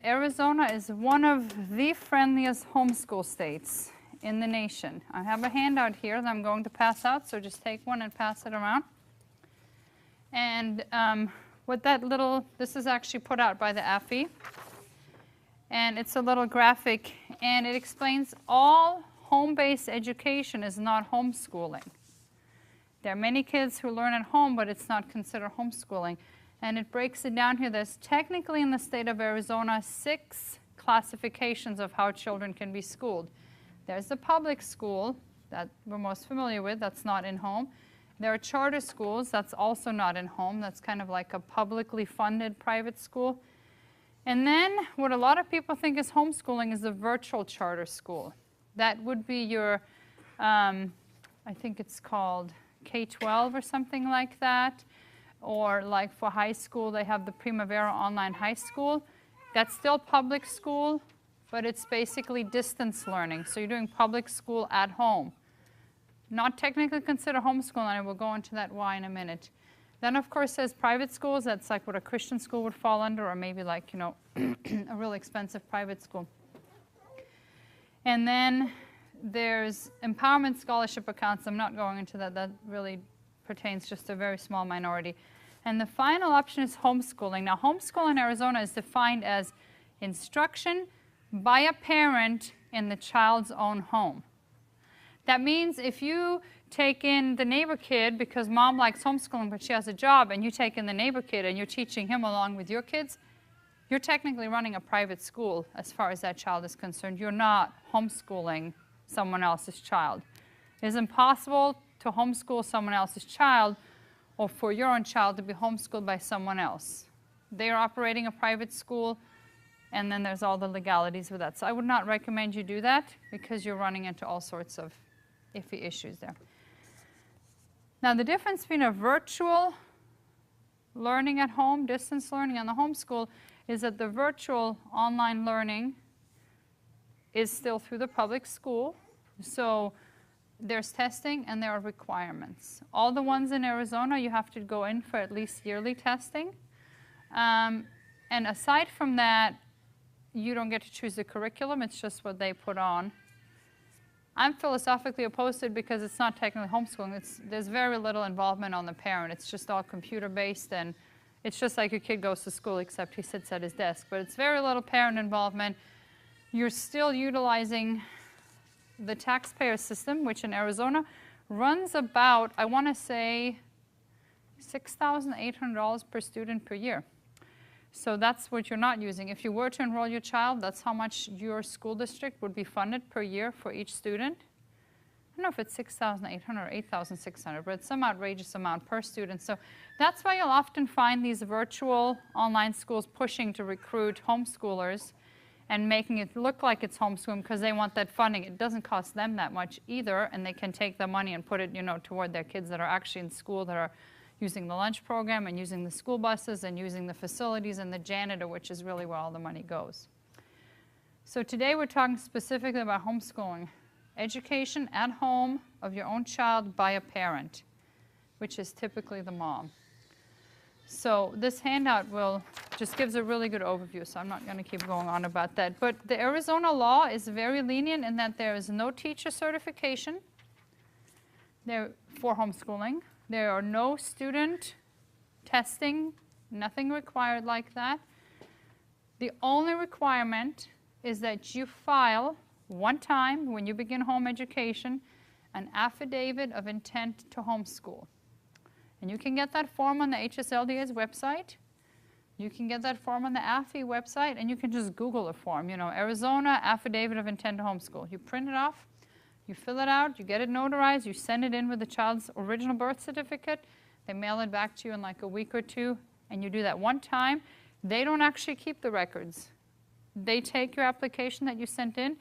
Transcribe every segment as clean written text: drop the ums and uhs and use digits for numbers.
Arizona is one of the friendliest homeschool states in the nation. I have a handout here that I'm going to pass out, so just take one and pass it around. And this is actually put out by the AFI. And it's a little graphic, and it explains all home-based education is not homeschooling. There are many kids who learn at home, but it's not considered homeschooling. And it breaks it down here. There's technically in the state of Arizona 6 classifications of how children can be schooled. There's the public school that we're most familiar with, that's not in home. There are charter schools, that's also not in home. That's kind of like a publicly funded private school. And then what a lot of people think is homeschooling is a virtual charter school. That would be your, I think it's called K-12 or something like that. Or like for high school, they have the Primavera Online High School. That's still public school, but it's basically distance learning. So you're doing public school at home. Not technically considered homeschooling, and we'll go into that why in a minute. Then, of course, there's private schools. That's like what a Christian school would fall under, or maybe like, a really expensive private school. And then there's empowerment scholarship accounts. I'm not going into that. That really pertains just to a very small minority. And the final option is homeschooling. Now, homeschooling in Arizona is defined as instruction by a parent in the child's own home. That means if you take in the neighbor kid because mom likes homeschooling but she has a job, and you take in the neighbor kid and you're teaching him along with your kids, you're technically running a private school as far as that child is concerned. You're not homeschooling someone else's child. It is impossible to homeschool someone else's child or for your own child to be homeschooled by someone else. They are operating a private school, and then there's all the legalities with that. So I would not recommend you do that because you're running into all sorts of iffy issues there. Now, the difference between a virtual learning at home, distance learning, and the homeschool is that the virtual online learning is still through the public school. So there's testing and there are requirements. All the ones in Arizona, you have to go in for at least yearly testing. And aside from that, you don't get to choose the curriculum. It's just what they put on. I'm philosophically opposed to it because it's not technically homeschooling. There's very little involvement on the parent. It's just all computer-based, and it's just like your kid goes to school except he sits at his desk. But it's very little parent involvement. You're still utilizing the taxpayer system, which in Arizona runs about, I want to say, $6,800 per student per year. So that's what you're not using. If you were to enroll your child, that's how much your school district would be funded per year for each student. I don't know if it's $6,800 or $8,600, but it's some outrageous amount per student. So that's why you'll often find these virtual online schools pushing to recruit homeschoolers and making it look like it's homeschooling because they want that funding. It doesn't cost them that much either, and they can take the money and put it, toward their kids that are actually in school, that are using the lunch program and using the school buses and using the facilities and the janitor, which is really where all the money goes. So today we're talking specifically about homeschooling. Education at home of your own child by a parent, which is typically the mom. So this handout just gives a really good overview, so I'm not going to keep going on about that. But the Arizona law is very lenient in that there is no teacher certification for homeschooling. There are no student testing, nothing required like that. The only requirement is that you file one time when you begin home education an affidavit of intent to homeschool. And you can get that form on the HSLDA's website. You can get that form on the AFI website, and you can just Google the form. Arizona Affidavit of Intent to Homeschool. You print it off, you fill it out, you get it notarized, you send it in with the child's original birth certificate. They mail it back to you in like a week or two, and you do that one time. They don't actually keep the records. They take your application that you sent in,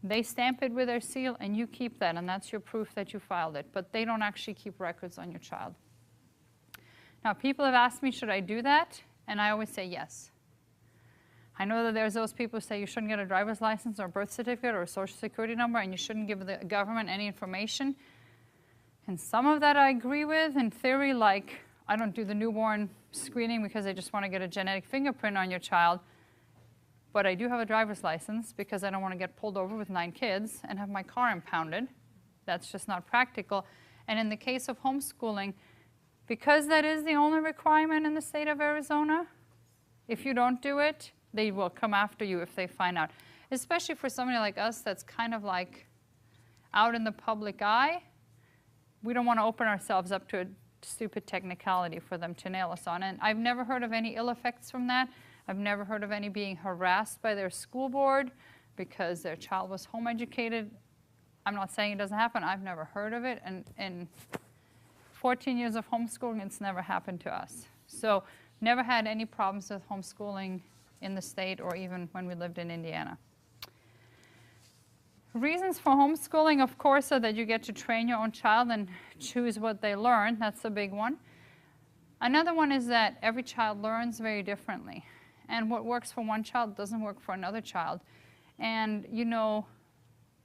they stamp it with their seal, and you keep that, and that's your proof that you filed it. But they don't actually keep records on your child. Now, people have asked me, should I do that? And I always say yes. I know that there's those people who say you shouldn't get a driver's license or a birth certificate or a social security number, and you shouldn't give the government any information. And some of that I agree with. In theory, like I don't do the newborn screening because I just want to get a genetic fingerprint on your child. but I do have a driver's license because I don't want to get pulled over with 9 kids and have my car impounded. That's just not practical. And in the case of homeschooling, because that is the only requirement in the state of Arizona, if you don't do it, they will come after you if they find out. Especially for somebody like us that's kind of like out in the public eye. We don't want to open ourselves up to a stupid technicality for them to nail us on. And I've never heard of any ill effects from that. I've never heard of any being harassed by their school board because their child was home educated. I'm not saying it doesn't happen. I've never heard of it. And in 14 years of homeschooling, it's never happened to us. So never had any problems with homeschooling in the state or even when we lived in Indiana. Reasons for homeschooling, of course, are that you get to train your own child and choose what they learn. That's a big one. Another one is that every child learns very differently. And what works for one child doesn't work for another child. And, you know,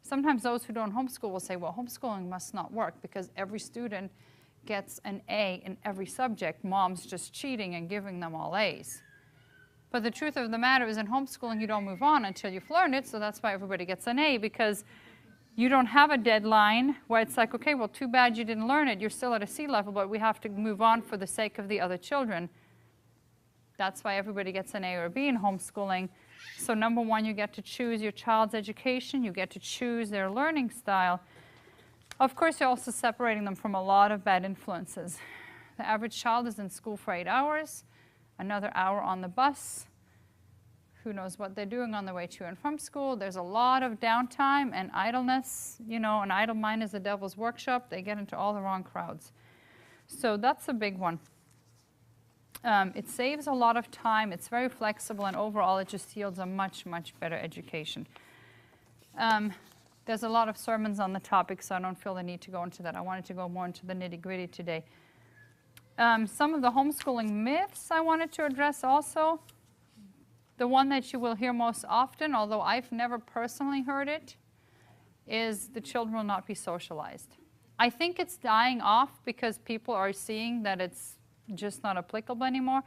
sometimes those who don't homeschool will say, well, homeschooling must not work because every student gets an A in every subject. Mom's just cheating and giving them all A's. But the truth of the matter is in homeschooling, you don't move on until you've learned it, so that's why everybody gets an A, because you don't have a deadline where it's like, okay, well, too bad you didn't learn it. You're still at a C level, but we have to move on for the sake of the other children. That's why everybody gets an A or a B in homeschooling. So number one, you get to choose your child's education. You get to choose their learning style. Of course, you're also separating them from a lot of bad influences. The average child is in school for 8 hours. Another hour on the bus. Who knows what they're doing on the way to and from school. There's a lot of downtime and idleness. You know, an idle mind is the devil's workshop. They get into all the wrong crowds. So that's a big one. It saves a lot of time. It's very flexible, and overall it just yields a much, much better education. There's a lot of sermons on the topic, so I don't feel the need to go into that. I wanted to go more into the nitty-gritty today. Some of the homeschooling myths I wanted to address also. The one that you will hear most often, although I've never personally heard it, is the children will not be socialized. I think it's dying off because people are seeing that it's just not applicable anymore.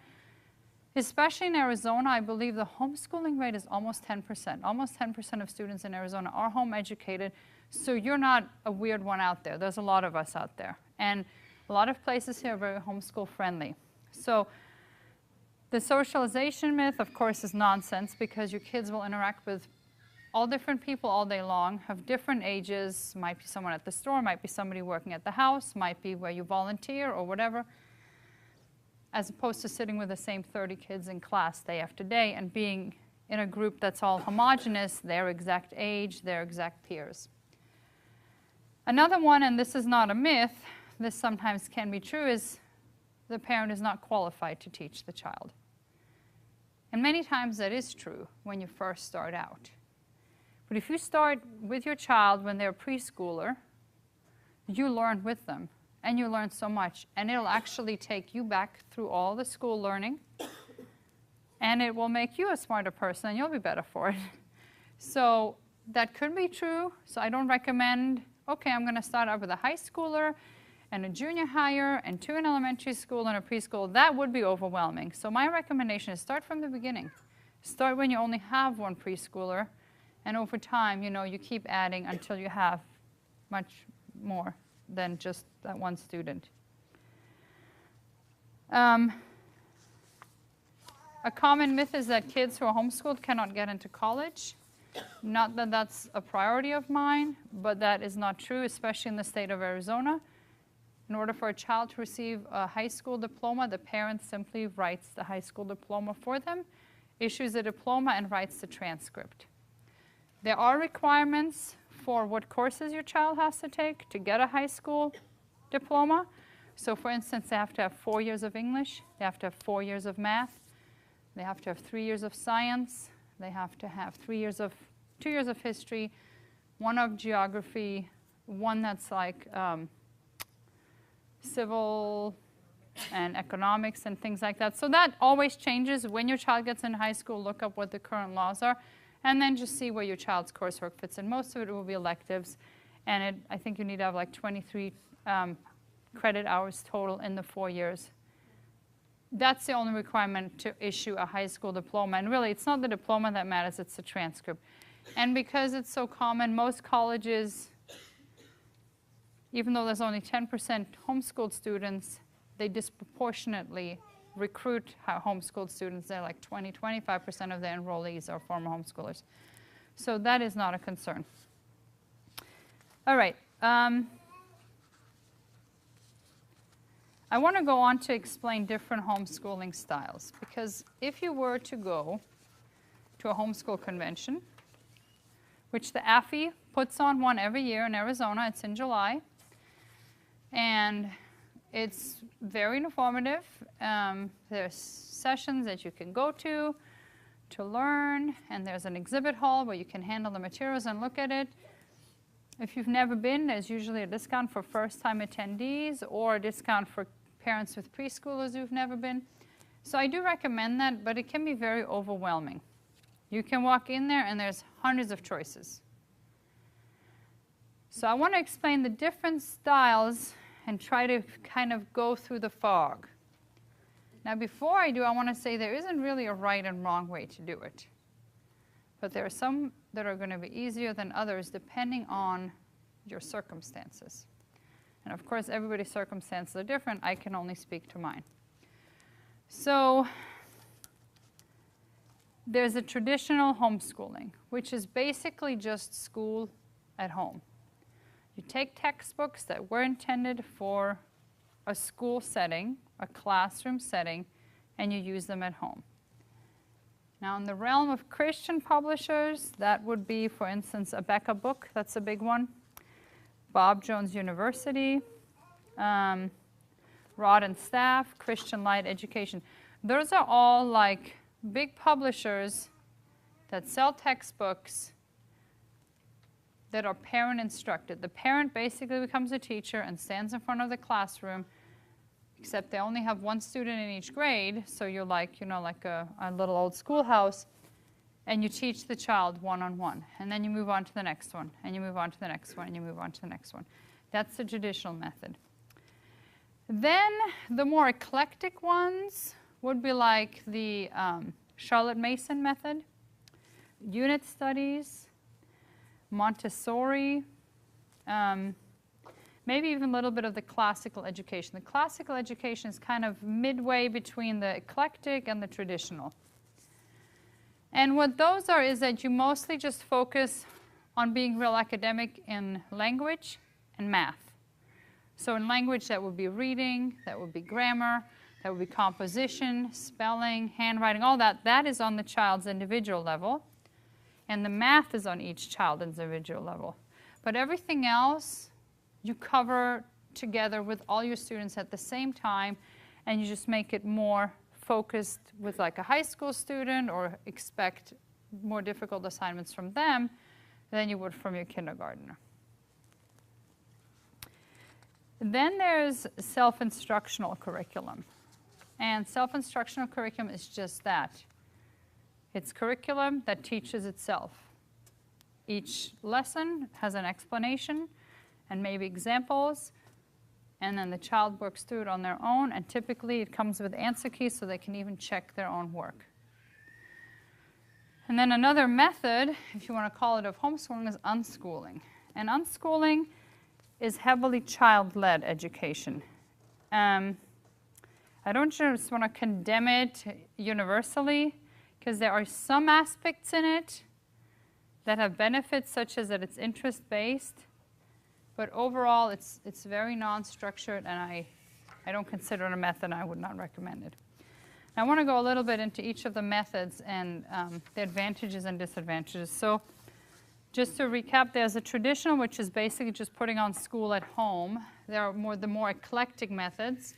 Especially in Arizona, I believe the homeschooling rate is almost 10%. Almost 10% of students in Arizona are home educated, so you're not a weird one out there. There's a lot of us out there. And a lot of places here are very homeschool friendly. So the socialization myth, of course, is nonsense because your kids will interact with all different people all day long, have different ages, might be someone at the store, might be somebody working at the house, might be where you volunteer or whatever, as opposed to sitting with the same 30 kids in class day after day and being in a group that's all homogeneous, their exact age, their exact peers. Another one, and this is not a myth, this sometimes can be true, is the parent is not qualified to teach the child. And many times that is true when you first start out. But if you start with your child when they're a preschooler, you learn with them. And you learn so much. And it'll actually take you back through all the school learning. And it will make you a smarter person, and you'll be better for it. So that could be true. So I don't recommend, okay, I'm going to start out with a high schooler and a junior higher and 2 in elementary school and a preschool. That would be overwhelming. So my recommendation is start from the beginning. Start when you only have 1 preschooler. And over time, you know, you keep adding until you have much more than just that 1 student. A common myth is that kids who are homeschooled cannot get into college. Not that that's a priority of mine, but that is not true, especially in the state of Arizona. In order for a child to receive a high school diploma, the parent simply writes the high school diploma for them, issues a diploma, and writes the transcript. There are requirements for what courses your child has to take to get a high school diploma. So for instance, they have to have 4 years of English, they have to have 4 years of math, they have to have 3 years of science, they have to have 2 years of history, 1 of geography, 1 that's like civil and economics and things like that. So that always changes. When your child gets in high school, look up what the current laws are, and then just see where your child's coursework fits in. Most of it will be electives, and I think you need to have like 23 credit hours total in the 4 years that's the only requirement to issue a high school diploma. And really, it's not the diploma that matters, it's the transcript. And because it's so common, most colleges, even though there's only 10% homeschooled students, they disproportionately recruit homeschooled students. They're like 25% of the enrollees are former homeschoolers. So that is not a concern. All right. I want to go on to explain different homeschooling styles, because if you were to go to a homeschool convention, which the AFI puts on one every year in Arizona, it's in July, and it's very informative. There's sessions that you can go to learn, and there's an exhibit hall where you can handle the materials and look at it. If you've never been, there's usually a discount for first-time attendees or a discount for parents with preschoolers who've never been. So I do recommend that, but it can be very overwhelming. You can walk in there and there's hundreds of choices. So I want to explain the different styles and try to kind of go through the fog. Now before I do, I want to say there isn't really a right and wrong way to do it. But there are some that are going to be easier than others depending on your circumstances. And of course, everybody's circumstances are different. I can only speak to mine. So there's a traditional homeschooling, which is basically just school at home. You take textbooks that were intended for a school setting, a classroom setting, and you use them at home. Now, in the realm of Christian publishers, that would be, for instance, a Becca book. That's a big one. Bob Jones University, Rod and Staff, Christian Light Education. Those are all like big publishers that sell textbooks that are parent instructed. The parent basically becomes a teacher and stands in front of the classroom, except they only have one student in each grade, so you're like, like a little old schoolhouse, and you teach the child one-on-one, and then you move on to the next one, and you move on to the next one, and you move on to the next one. That's the traditional method. Then the more eclectic ones would be like the Charlotte Mason method, unit studies, Montessori, maybe even a little bit of the classical education. The classical education is kind of midway between the eclectic and the traditional. And what those are is that you mostly just focus on being real academic in language and math. So in language, that would be reading, that would be grammar, that would be composition, spelling, handwriting, all that. That is on the child's individual level. And the math is on each child's individual level. But everything else, you cover together with all your students at the same time, and you just make it more focused with like a high school student, or expect more difficult assignments from them than you would from your kindergartner. Then there's self-instructional curriculum. And self-instructional curriculum is just that. It's curriculum that teaches itself. Each lesson has an explanation and maybe examples, and then the child works through it on their own, and typically it comes with answer keys so they can even check their own work. And then another method, if you want to call it, of homeschooling is unschooling. And unschooling is heavily child-led education. I don't just want to condemn it universally, because there are some aspects in it that have benefits, such as that it's interest-based. But overall, it's very non-structured, and I don't consider it a method, and I would not recommend it. Now, I want to go a little bit into each of the methods and the advantages and disadvantages. So just to recap, there's a traditional, which is basically just putting on school at home. There are the more eclectic methods,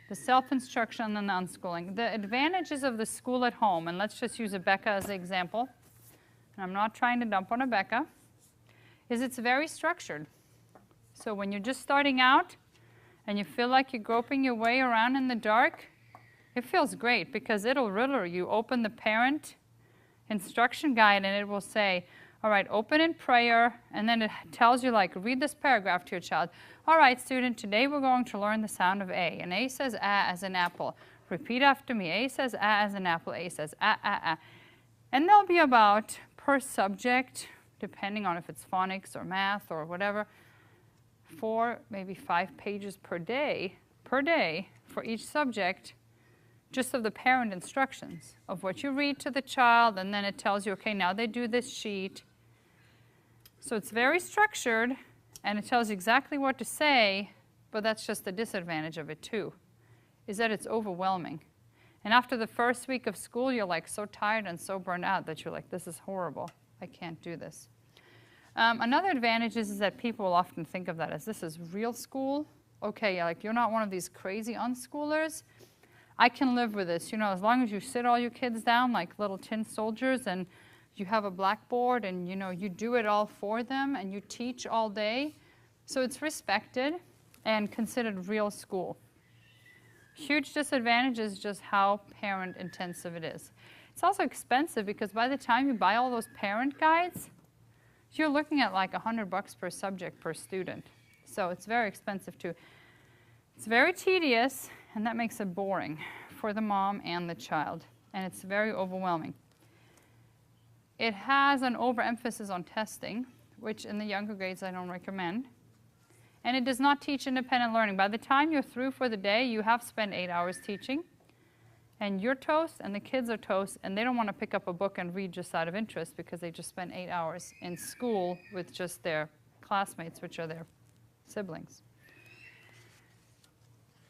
the self-instruction and the unschooling. The advantages of the school at home, and let's just use a Becca as an example, and I'm not trying to dump on a Becca, is it's very structured. So when you're just starting out and you feel like you're groping your way around in the dark, it feels great, because it'll riddle you. Open the parent instruction guide and it will say, all right, open in prayer, and then it tells you, like, read this paragraph to your child. All right, student, today we're going to learn the sound of A. And A says as in apple. Repeat after me. A says as an apple. A says a. And there'll be about, per subject, depending on if it's phonics or math or whatever, 4, maybe 5 pages per day for each subject, just of the parent instructions of what you read to the child, and then it tells you, okay, now they do this sheet. So it's very structured, and it tells you exactly what to say, but that's just the disadvantage of it too, is that it's overwhelming. And after the first week of school, you're like so tired and so burned out that you're like, this is horrible. I can't do this. Another advantage is that people will often think of that as this is real school. Okay, like you're not one of these crazy unschoolers. I can live with this, you know, as long as you sit all your kids down like little tin soldiers and you have a blackboard and, you know, you do it all for them and you teach all day. So it's respected and considered real school. Huge disadvantage is just how parent intensive it is. It's also expensive because by the time you buy all those parent guides, you're looking at like $100 per subject per student. So it's very expensive too. It's very tedious, and that makes it boring for the mom and the child, and it's very overwhelming. It has an overemphasis on testing, which in the younger grades I don't recommend. And it does not teach independent learning. By the time you're through for the day, you have spent 8 hours teaching, and you're toast, and the kids are toast, and they don't want to pick up a book and read just out of interest because they just spent 8 hours in school with just their classmates, which are their siblings.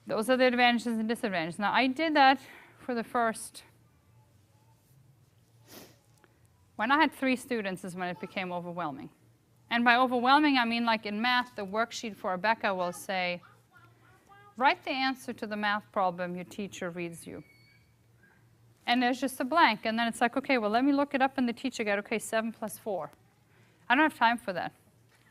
Those are the advantages and disadvantages. Now, I did that for the first, when I had 3 students is when it became overwhelming. And by overwhelming, I mean like in math, the worksheet for Rebecca will say, write the answer to the math problem your teacher reads you. And there's just a blank. And then it's like, okay, well, let me look it up in the teacher guide. Okay, 7 plus 4. I don't have time for that.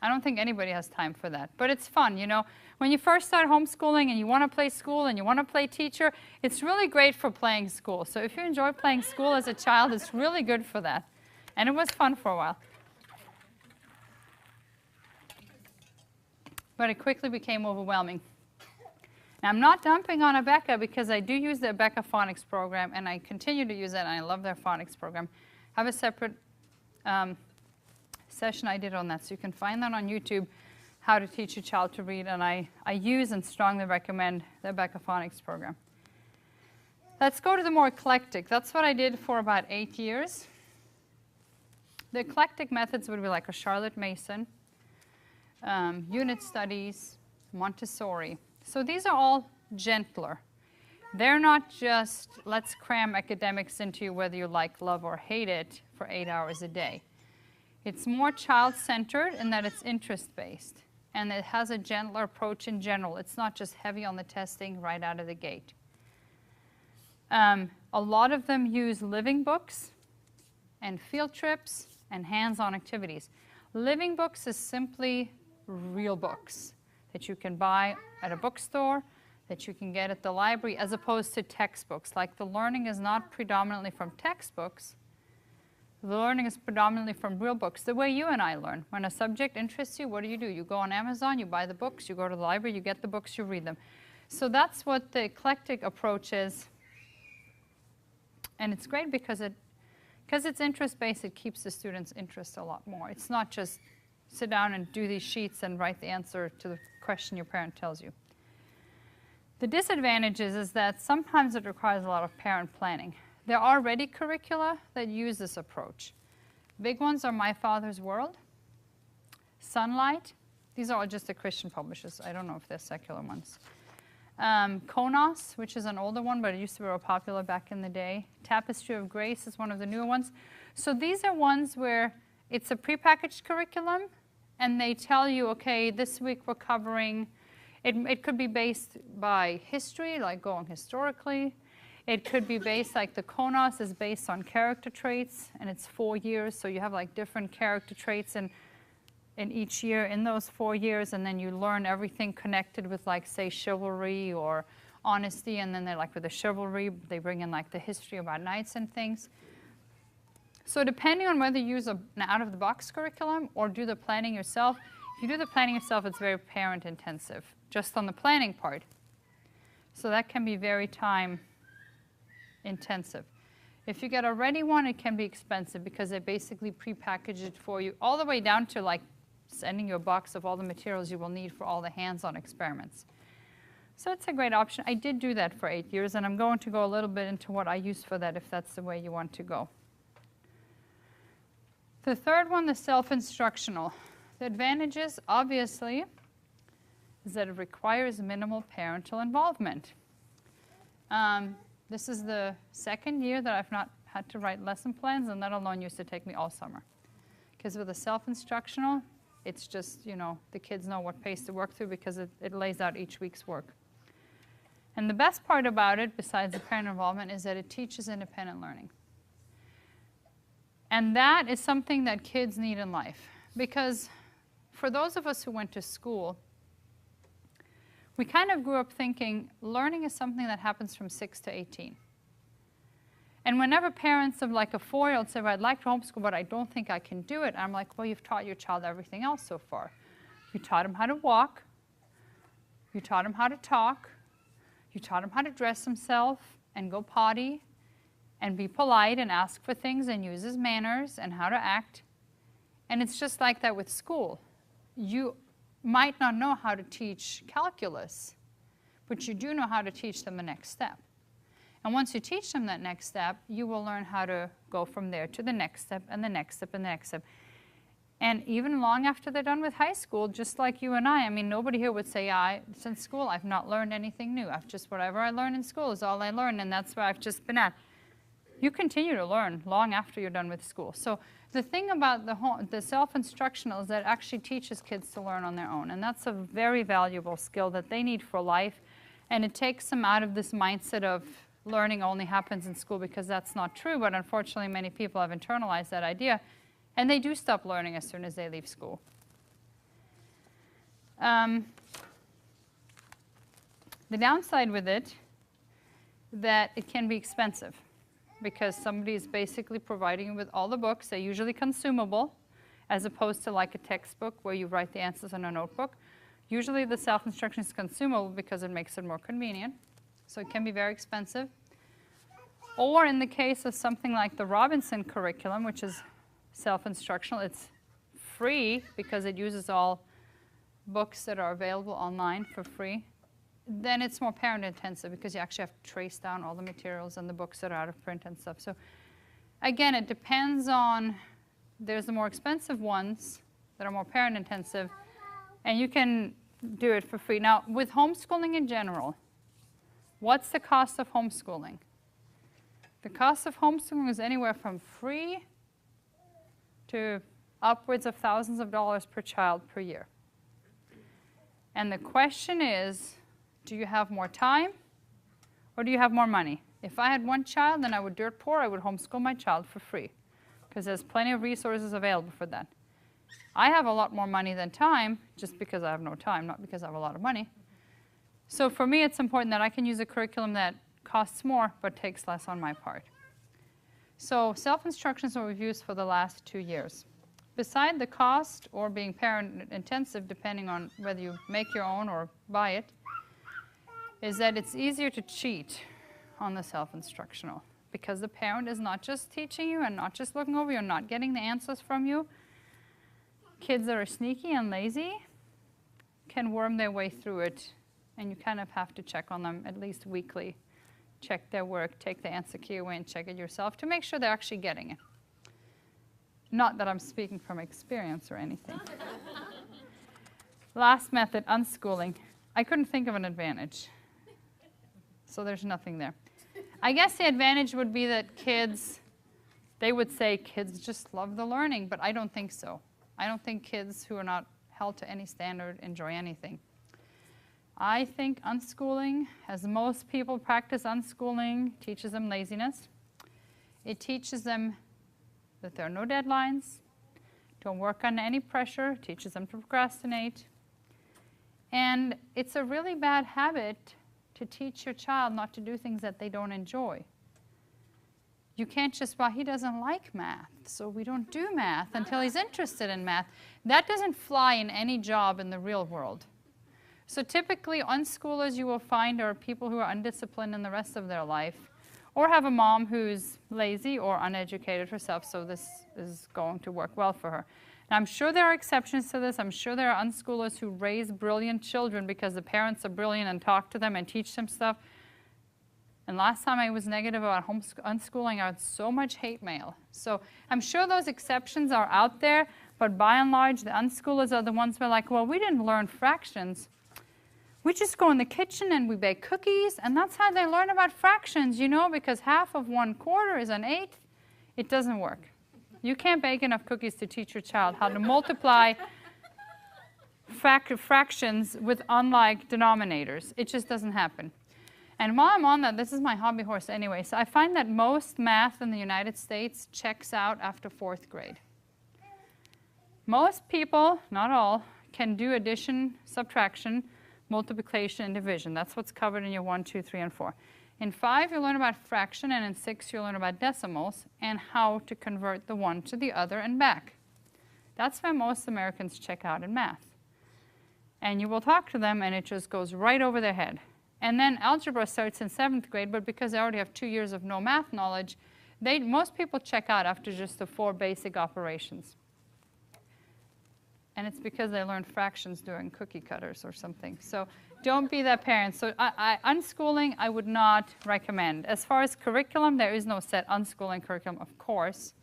I don't think anybody has time for that. But it's fun, you know. When you first start homeschooling and you want to play school and you want to play teacher, it's really great for playing school. So if you enjoy playing school as a child, it's really good for that. And it was fun for a while. But it quickly became overwhelming. Now, I'm not dumping on Rebecca because I do use the Rebecca phonics program, and I continue to use it, and I love their phonics program. I have a separate session I did on that, so you can find that on YouTube, how to teach your child to read, and I use and strongly recommend the Rebecca phonics program. Let's go to the more eclectic. That's what I did for about 8 years. The eclectic methods would be like a Charlotte Mason, unit studies, Montessori. So these are all gentler. They're not just let's cram academics into you whether you like, love, or hate it for 8 hours a day. It's more child-centered in that it's interest-based, and it has a gentler approach in general. It's not just heavy on the testing right out of the gate. A lot of them use living books and field trips and hands-on activities. Living books is simply real books that you can buy at a bookstore, that you can get at the library, as opposed to textbooks. Like the learning is not predominantly from textbooks. The learning is predominantly from real books, the way you and I learn. When a subject interests you, what do? You go on Amazon, you buy the books, you go to the library, you get the books, you read them. So that's what the eclectic approach is. And it's great because it's interest-based, it keeps the students' interest a lot more. It's not just sit down and do these sheets and write the answer to the question your parent tells you. The disadvantage is that sometimes it requires a lot of parent planning. There are ready curricula that use this approach. Big ones are My Father's World, Sunlight. These are all just the Christian publishers. I don't know if they're secular ones. Konos, which is an older one, but it used to be real popular back in the day. Tapestry of Grace is one of the newer ones. So these are ones where it's a prepackaged curriculum, and they tell you, okay, this week we're covering, it could be based by history, like going historically. It could be based, like the Konos is based on character traits, and it's 4 years, so you have like different character traits in each year in those 4 years, and then you learn everything connected with, like, say, chivalry or honesty, and then they're like with the chivalry, they bring in like the history about knights and things. So depending on whether you use an out-of-the-box curriculum or do the planning yourself, if you do the planning yourself, it's very parent-intensive, just on the planning part. So that can be very time intensive. If you get a ready one, it can be expensive because they basically pre-package it for you, all the way down to like sending you a box of all the materials you will need for all the hands-on experiments. So it's a great option. I did do that for 8 years, and I'm going to go a little bit into what I use for that if that's the way you want to go. The third one, the self-instructional. The advantages, obviously, is that it requires minimal parental involvement. This is the second year that I've not had to write lesson plans, and that alone used to take me all summer. Because with a self-instructional, it's just, you know, the kids know what pace to work through because it lays out each week's work. And the best part about it, besides the parent involvement, is that it teaches independent learning. And that is something that kids need in life. Because for those of us who went to school, we kind of grew up thinking learning is something that happens from 6 to 18. And whenever parents of like a 4-year-old say, well, I'd like to homeschool, but I don't think I can do it, I'm like, well, you've taught your child everything else so far. You taught him how to walk. You taught him how to talk. You taught him how to dress himself and go potty and be polite and ask for things and use his manners and how to act. And it's just like that with school. You might not know how to teach calculus, but you do know how to teach them the next step. And once you teach them that next step, you will learn how to go from there to the next step and the next step and the next step. And even long after they're done with high school, just like you and I mean, nobody here would say, since school, I've not learned anything new. I've just, whatever I learned in school is all I learned, and that's where I've just been at. You continue to learn long after you're done with school. So the thing about the self-instructional is that it actually teaches kids to learn on their own, and that's a very valuable skill that they need for life, and it takes them out of this mindset of learning only happens in school, because that's not true, but unfortunately many people have internalized that idea, and they do stop learning as soon as they leave school. The downside with it, that it can be expensive, because somebody is basically providing you with all the books. They're usually consumable, as opposed to like a textbook where you write the answers in a notebook. Usually the self-instruction is consumable because it makes it more convenient. So it can be very expensive. Or in the case of something like the Robinson curriculum, which is self-instructional, it's free because it uses all books that are available online for free. Then it's more parent intensive because you actually have to trace down all the materials and the books that are out of print and stuff. So again, it depends on, there's the more expensive ones that are more parent intensive, and you can do it for free. Now, with homeschooling in general, what's the cost of homeschooling? The cost of homeschooling is anywhere from free to upwards of thousands of dollars per child per year. And the question is, do you have more time or do you have more money? If I had one child and I were dirt poor, I would homeschool my child for free because there's plenty of resources available for that. I have a lot more money than time just because I have no time, not because I have a lot of money. So for me, it's important that I can use a curriculum that costs more but takes less on my part. So self-instruction is what we've used for the last 2 years. Beside the cost or being parent intensive, depending on whether you make your own or buy it, is that it's easier to cheat on the self-instructional because the parent is not just teaching you and not just looking over you and not getting the answers from you. Kids that are sneaky and lazy can worm their way through it, and you kind of have to check on them at least weekly. Check their work, take the answer key away and check it yourself to make sure they're actually getting it. Not that I'm speaking from experience or anything. Last method, unschooling. I couldn't think of an advantage. So there's nothing there. I guess the advantage would be that kids, they would say kids just love the learning, but I don't think so. I don't think kids who are not held to any standard enjoy anything. I think unschooling, as most people practice unschooling, teaches them laziness. It teaches them that there are no deadlines, don't work under any pressure, teaches them to procrastinate. And it's a really bad habit to teach your child not to do things that they don't enjoy. You can't just, well, he doesn't like math, so we don't do math until he's interested in math. That doesn't fly in any job in the real world. So typically, unschoolers you will find are people who are undisciplined in the rest of their life, or have a mom who's lazy or uneducated herself, so this is going to work well for her. And I'm sure there are exceptions to this. I'm sure there are unschoolers who raise brilliant children because the parents are brilliant and talk to them and teach them stuff. And last time I was negative about unschooling, I had so much hate mail. So I'm sure those exceptions are out there, but by and large, the unschoolers are the ones who are like, well, we didn't learn fractions. We just go in the kitchen and we bake cookies, and that's how they learn about fractions, you know, because half of 1/4 is an eighth. It doesn't work. You can't bake enough cookies to teach your child how to multiply fractions with unlike denominators. It just doesn't happen. And while I'm on that, this is my hobby horse anyway, so I find that most math in the United States checks out after 4th grade. Most people, not all, can do addition, subtraction, multiplication, and division. That's what's covered in your 1, 2, 3, and 4. In 5, you'll learn about fraction, and in 6, you'll learn about decimals and how to convert the one to the other and back. That's where most Americans check out in math. And you will talk to them, and it just goes right over their head. And then algebra starts in 7th grade, but because they already have 2 years of no math knowledge, most people check out after just the 4 basic operations. And it's because they learned fractions doing cookie cutters or something. So don't be that parent. So unschooling, I would not recommend. As far as curriculum, there is no set unschooling curriculum, of course.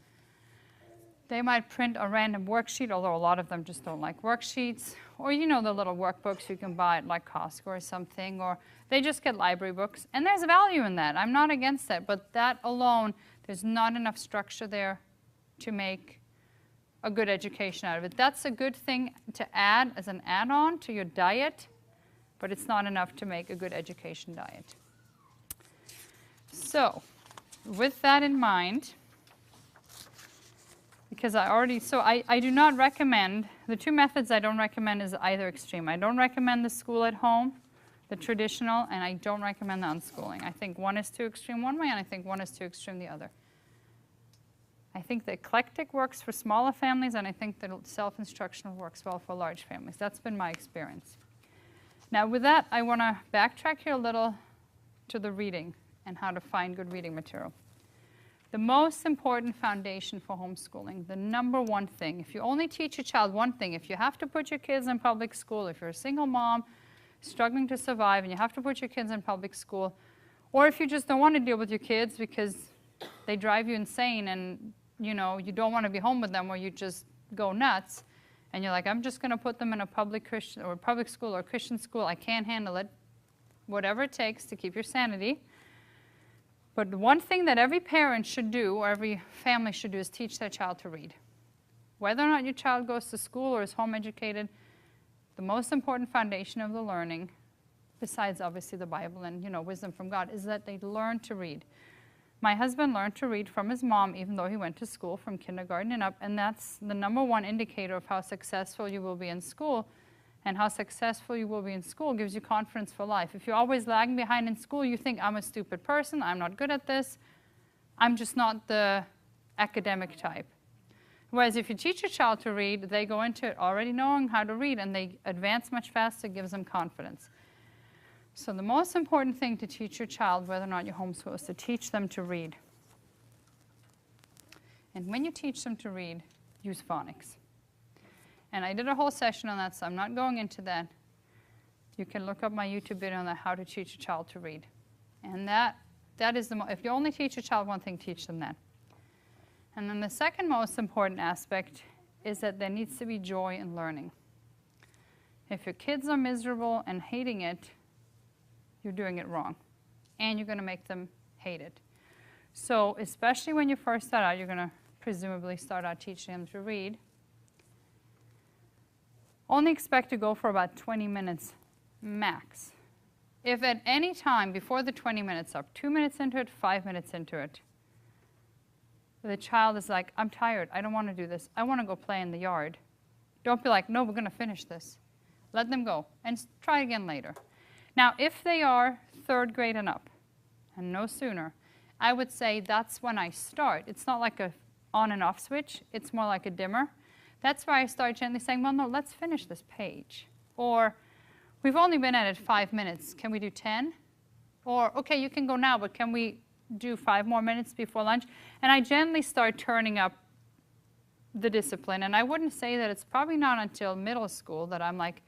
They might print a random worksheet, although a lot of them just don't like worksheets. Or you know the little workbooks you can buy at like Costco or something. Or they just get library books. And there's value in that. I'm not against that. But that alone, there's not enough structure there to make a good education out of it. That's a good thing to add as an add-on to your diet, but it's not enough to make a good education diet. So with that in mind, because I do not recommend, the 2 methods I don't recommend is either extreme. I don't recommend the school at home, the traditional, and I don't recommend the unschooling. I think one is too extreme one way, and I think one is too extreme the other. I think the eclectic works for smaller families, and I think the self-instructional works well for large families. That's been my experience. Now with that, I want to backtrack here a little to the reading and how to find good reading material. The most important foundation for homeschooling, the number one thing, if you only teach your child one thing, if you have to put your kids in public school, if you're a single mom struggling to survive and you have to put your kids in public school, or if you just don't want to deal with your kids because they drive you insane and you know, you don't want to be home with them or you just go nuts, and you're like, I'm just going to put them in a public Christian or public school or Christian school, I can't handle it, whatever it takes to keep your sanity. But one thing that every parent should do, or every family should do, is teach their child to read. Whether or not your child goes to school or is home educated, the most important foundation of the learning, besides obviously the Bible and you know wisdom from God, is that they learn to read. My husband learned to read from his mom, even though he went to school from kindergarten and up, and that's the number one indicator of how successful you will be in school. And how successful you will be in school gives you confidence for life. If you're always lagging behind in school, you think, I'm a stupid person, I'm not good at this, I'm just not the academic type. Whereas if you teach your child to read, they go into it already knowing how to read, and they advance much faster, gives them confidence. So the most important thing to teach your child, whether or not you homeschool, is to teach them to read. And when you teach them to read, use phonics. And I did a whole session on that, so I'm not going into that. You can look up my YouTube video on that, how to teach a child to read. And that is if you only teach a child one thing, teach them that. And then the second most important aspect is that there needs to be joy in learning. If your kids are miserable and hating it, you're doing it wrong. And you're going to make them hate it. So especially when you first start out, you're going to presumably start out teaching them to read. Only expect to go for about 20 minutes max. If at any time before the 20 minutes up, 2 minutes into it, 5 minutes into it, the child is like, I'm tired, I don't want to do this, I want to go play in the yard. Don't be like, no, we're going to finish this. Let them go and try again later. Now, if they are 3rd grade and up, and no sooner, I would say that's when I start. It's not like a on and off switch, it's more like a dimmer. That's why I start gently saying, well, no, let's finish this page. Or, we've only been at it 5 minutes. Can we do 10? Or, okay, you can go now, but can we do 5 more minutes before lunch. And I gently start turning up the discipline. And I wouldn't say that it's probably not until middle school that I'm like,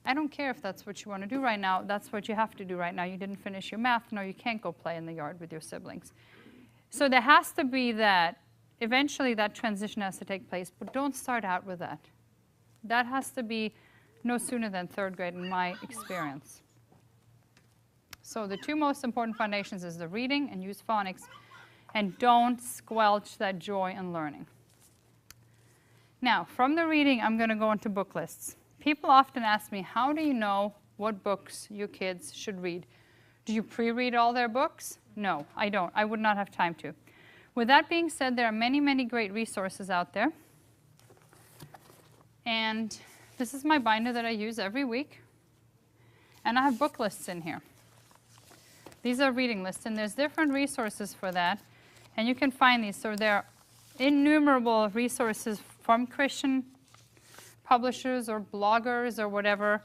I don't care if that's what you want to do right now. That's what you have to do right now. You didn't finish your math. No, you can't go play in the yard with your siblings. So there has to be that. Eventually, that transition has to take place. But don't start out with that. That has to be no sooner than 3rd grade in my experience. So the 2 most important foundations is the reading and use phonics. And don't squelch that joy in learning. Now, from the reading, I'm going to go into book lists. People often ask me, how do you know what books your kids should read? Do you pre-read all their books? No, I don't. I would not have time to. With that being said, there are many, many great resources out there. And this is my binder that I use every week. And I have book lists in here. These are reading lists, and there's different resources for that. And you can find these. So there are innumerable resources from Christian publishers or bloggers or whatever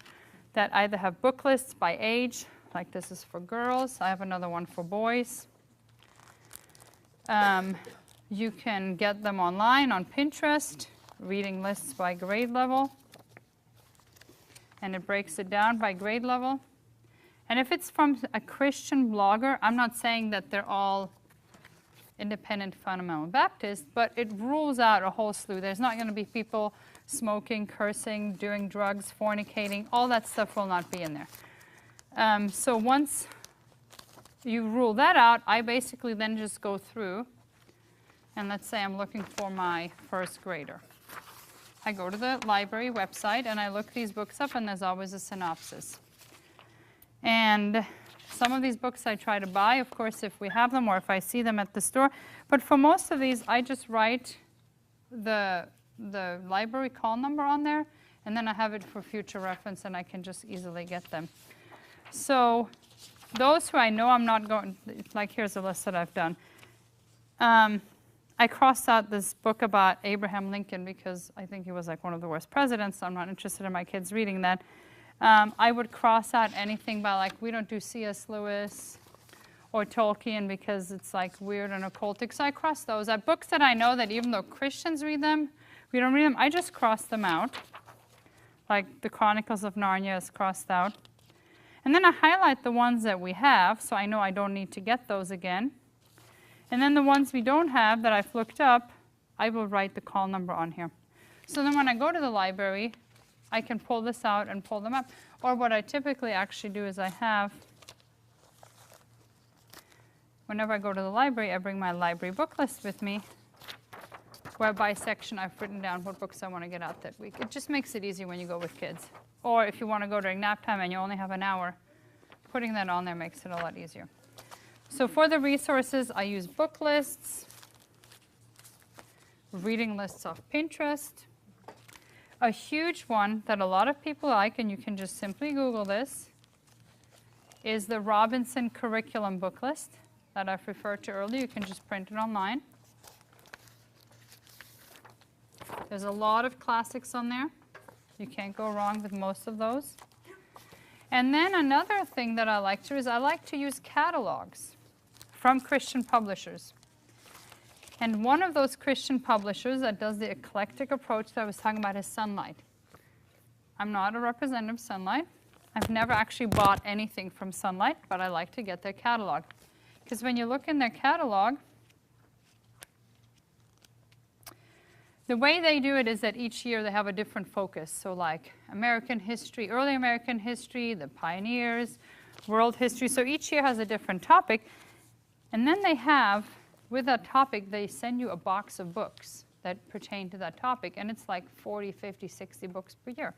that either have book lists by age, like this is for girls. I have another one for boys. You can get them online on Pinterest, reading lists by grade level. And it breaks it down by grade level. And if it's from a Christian blogger, I'm not saying that they're all independent fundamental Baptists, but it rules out a whole slew. There's not going to be people smoking, cursing, doing drugs, fornicating. All that stuff will not be in there. So once you rule that out, I basically then just go through, and let's say I'm looking for my 1st grader. I go to the library website, and I look these books up, and there's always a synopsis. And some of these books I try to buy, of course, if we have them or if I see them at the store. But for most of these, I just write the library call number on there, and then I have it for future reference, and I can just easily get them. So those who I know I'm not going, like here's a list that I've done. I crossed out this book about Abraham Lincoln because I think he was like one of the worst presidents, so I'm not interested in my kids reading that. I would cross out anything by like, we don't do C.S. Lewis or Tolkien because it's like weird and occultic. So I cross those. I have books that I know that even though Christians read them, we don't read them. I just cross them out. Like the Chronicles of Narnia is crossed out. And then I highlight the ones that we have, so I know I don't need to get those again. And then the ones we don't have that I've looked up, I will write the call number on here. So then when I go to the library, I can pull this out and pull them up. Or what I typically actually do is I have, whenever I go to the library, I bring my library book list with me, where by section I've written down what books I want to get out that week. It just makes it easier when you go with kids. Or if you want to go during nap time and you only have an hour, putting that on there makes it a lot easier. So for the resources, I use book lists, reading lists off Pinterest. A huge one that a lot of people like, and you can just simply Google this, is the Robinson Curriculum book list that I've referred to earlier. You can just print it online. There's a lot of classics on there. You can't go wrong with most of those. And then another thing that I like to do is I like to use catalogs from Christian publishers. And one of those Christian publishers that does the eclectic approach that I was talking about is Sunlight. I'm not a representative of Sunlight. I've never actually bought anything from Sunlight, but I like to get their catalog. Because when you look in their catalog, the way they do it is that each year they have a different focus. So like American history, early American history, the pioneers, world history. So each year has a different topic. And then they have, with that topic, they send you a box of books that pertain to that topic. And it's like 40, 50, 60 books per year.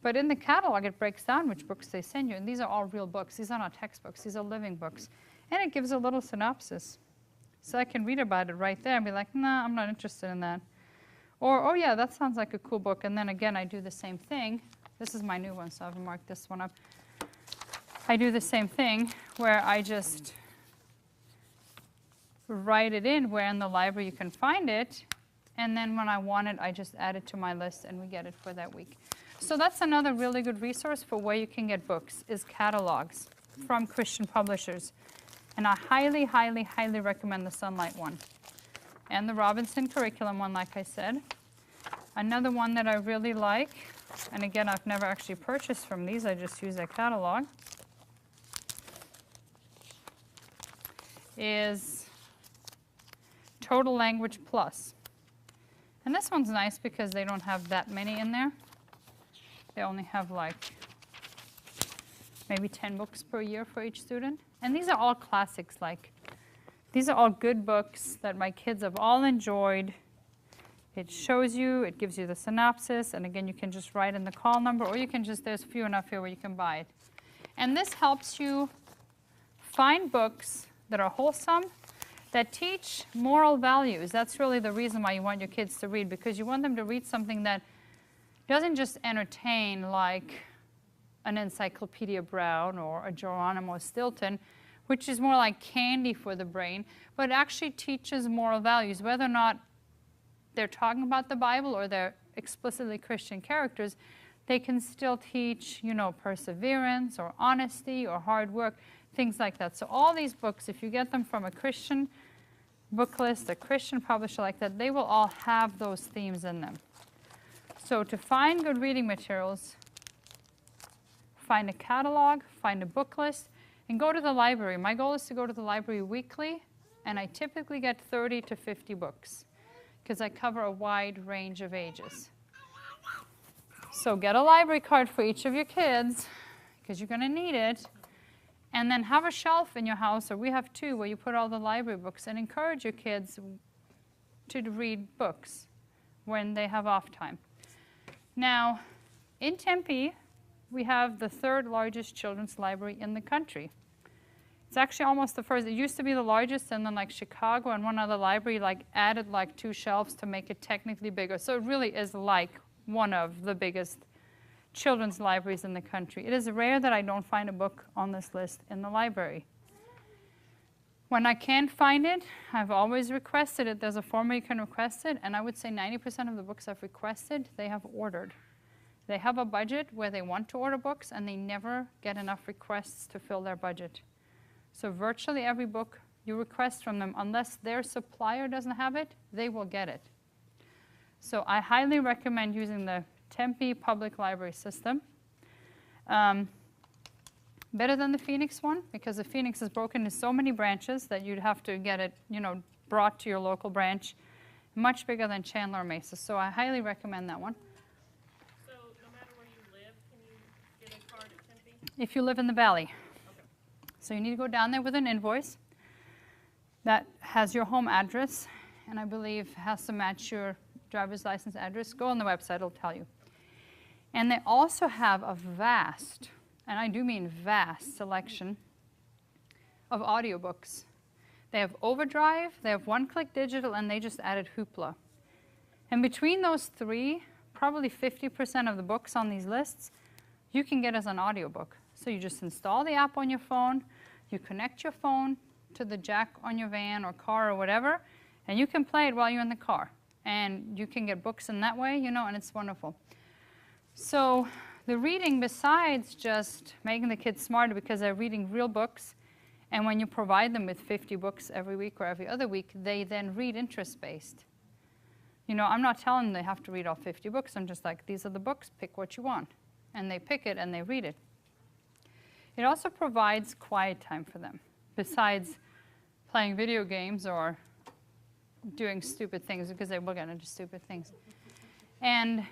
But in the catalog, it breaks down which books they send you. And these are all real books. These are not textbooks. These are living books. And it gives a little synopsis. So I can read about it right there and be like, nah, I'm not interested in that. Or, oh yeah, that sounds like a cool book. And then again, I do the same thing. This is my new one, so I've marked this one up. I do the same thing where I just write it in where in the library you can find it. And then when I want it, I just add it to my list and we get it for that week. So that's another really good resource for where you can get books, is catalogs from Christian publishers. And I highly, highly, highly recommend the Sunlight one. And the Robinson Curriculum one, like I said. Another one that I really like, and again, I've never actually purchased from these, I just use their catalog, is Total Language Plus. And this one's nice because they don't have that many in there. They only have like maybe 10 books per year for each student. And these are all classics. Like, these are all good books that my kids have all enjoyed. It shows you, it gives you the synopsis, and again, you can just write in the call number, or you can just, there's few enough here where you can buy it. And this helps you find books that are wholesome, that teach moral values. That's really the reason why you want your kids to read, because you want them to read something that doesn't just entertain like an Encyclopedia Brown or a Geronimo Stilton, which is more like candy for the brain, but actually teaches moral values. Whether or not they're talking about the Bible or they're explicitly Christian characters, they can still teach, you know, perseverance or honesty or hard work, things like that. So all these books, if you get them from a Christian book list, a Christian publisher like that, they will all have those themes in them. So to find good reading materials, find a catalog, find a book list, and go to the library. My goal is to go to the library weekly, and I typically get 30 to 50 books because I cover a wide range of ages. So get a library card for each of your kids because you're going to need it. And then have a shelf in your house, or we have two, where you put all the library books, and encourage your kids to read books when they have off time. Now, in Tempe, we have the third largest children's library in the country. It's actually almost the first. It used to be the largest, and then like Chicago and one other library like added like 2 shelves to make it technically bigger. So it really is like one of the biggest children's libraries in the country. It is rare that I don't find a book on this list in the library. When I can't find it, I've always requested it. There's a form where you can request it, and I would say 90% of the books I've requested, they have ordered. They have a budget where they want to order books, and they never get enough requests to fill their budget. So virtually every book you request from them, unless their supplier doesn't have it, they will get it. So I highly recommend using the Tempe Public Library system. Better than the Phoenix one, because the Phoenix is broken into so many branches that you'd have to get it, you know, brought to your local branch. Much bigger than Chandler or Mesa. So I highly recommend that one. So no matter where you live, can you get a card at Tempe? If you live in the Valley. Okay. So you need to go down there with an invoice that has your home address, and I believe has to match your driver's license address. Go on the website, it'll tell you. And they also have a vast, and I do mean vast, selection of audiobooks. They have Overdrive, they have One Click Digital, and they just added Hoopla. And between those three, probably 50% of the books on these lists, you can get as an audiobook. So you just install the app on your phone, you connect your phone to the jack on your van or car or whatever, and you can play it while you're in the car. And you can get books in that way, you know, and it's wonderful. So the reading, besides just making the kids smarter because they're reading real books, and when you provide them with 50 books every week or every other week, they then read interest-based. You know, I'm not telling them they have to read all 50 books. I'm just like, these are the books, pick what you want. And they pick it and they read it. It also provides quiet time for them, besides playing video games or doing stupid things, because they will get into stupid things. And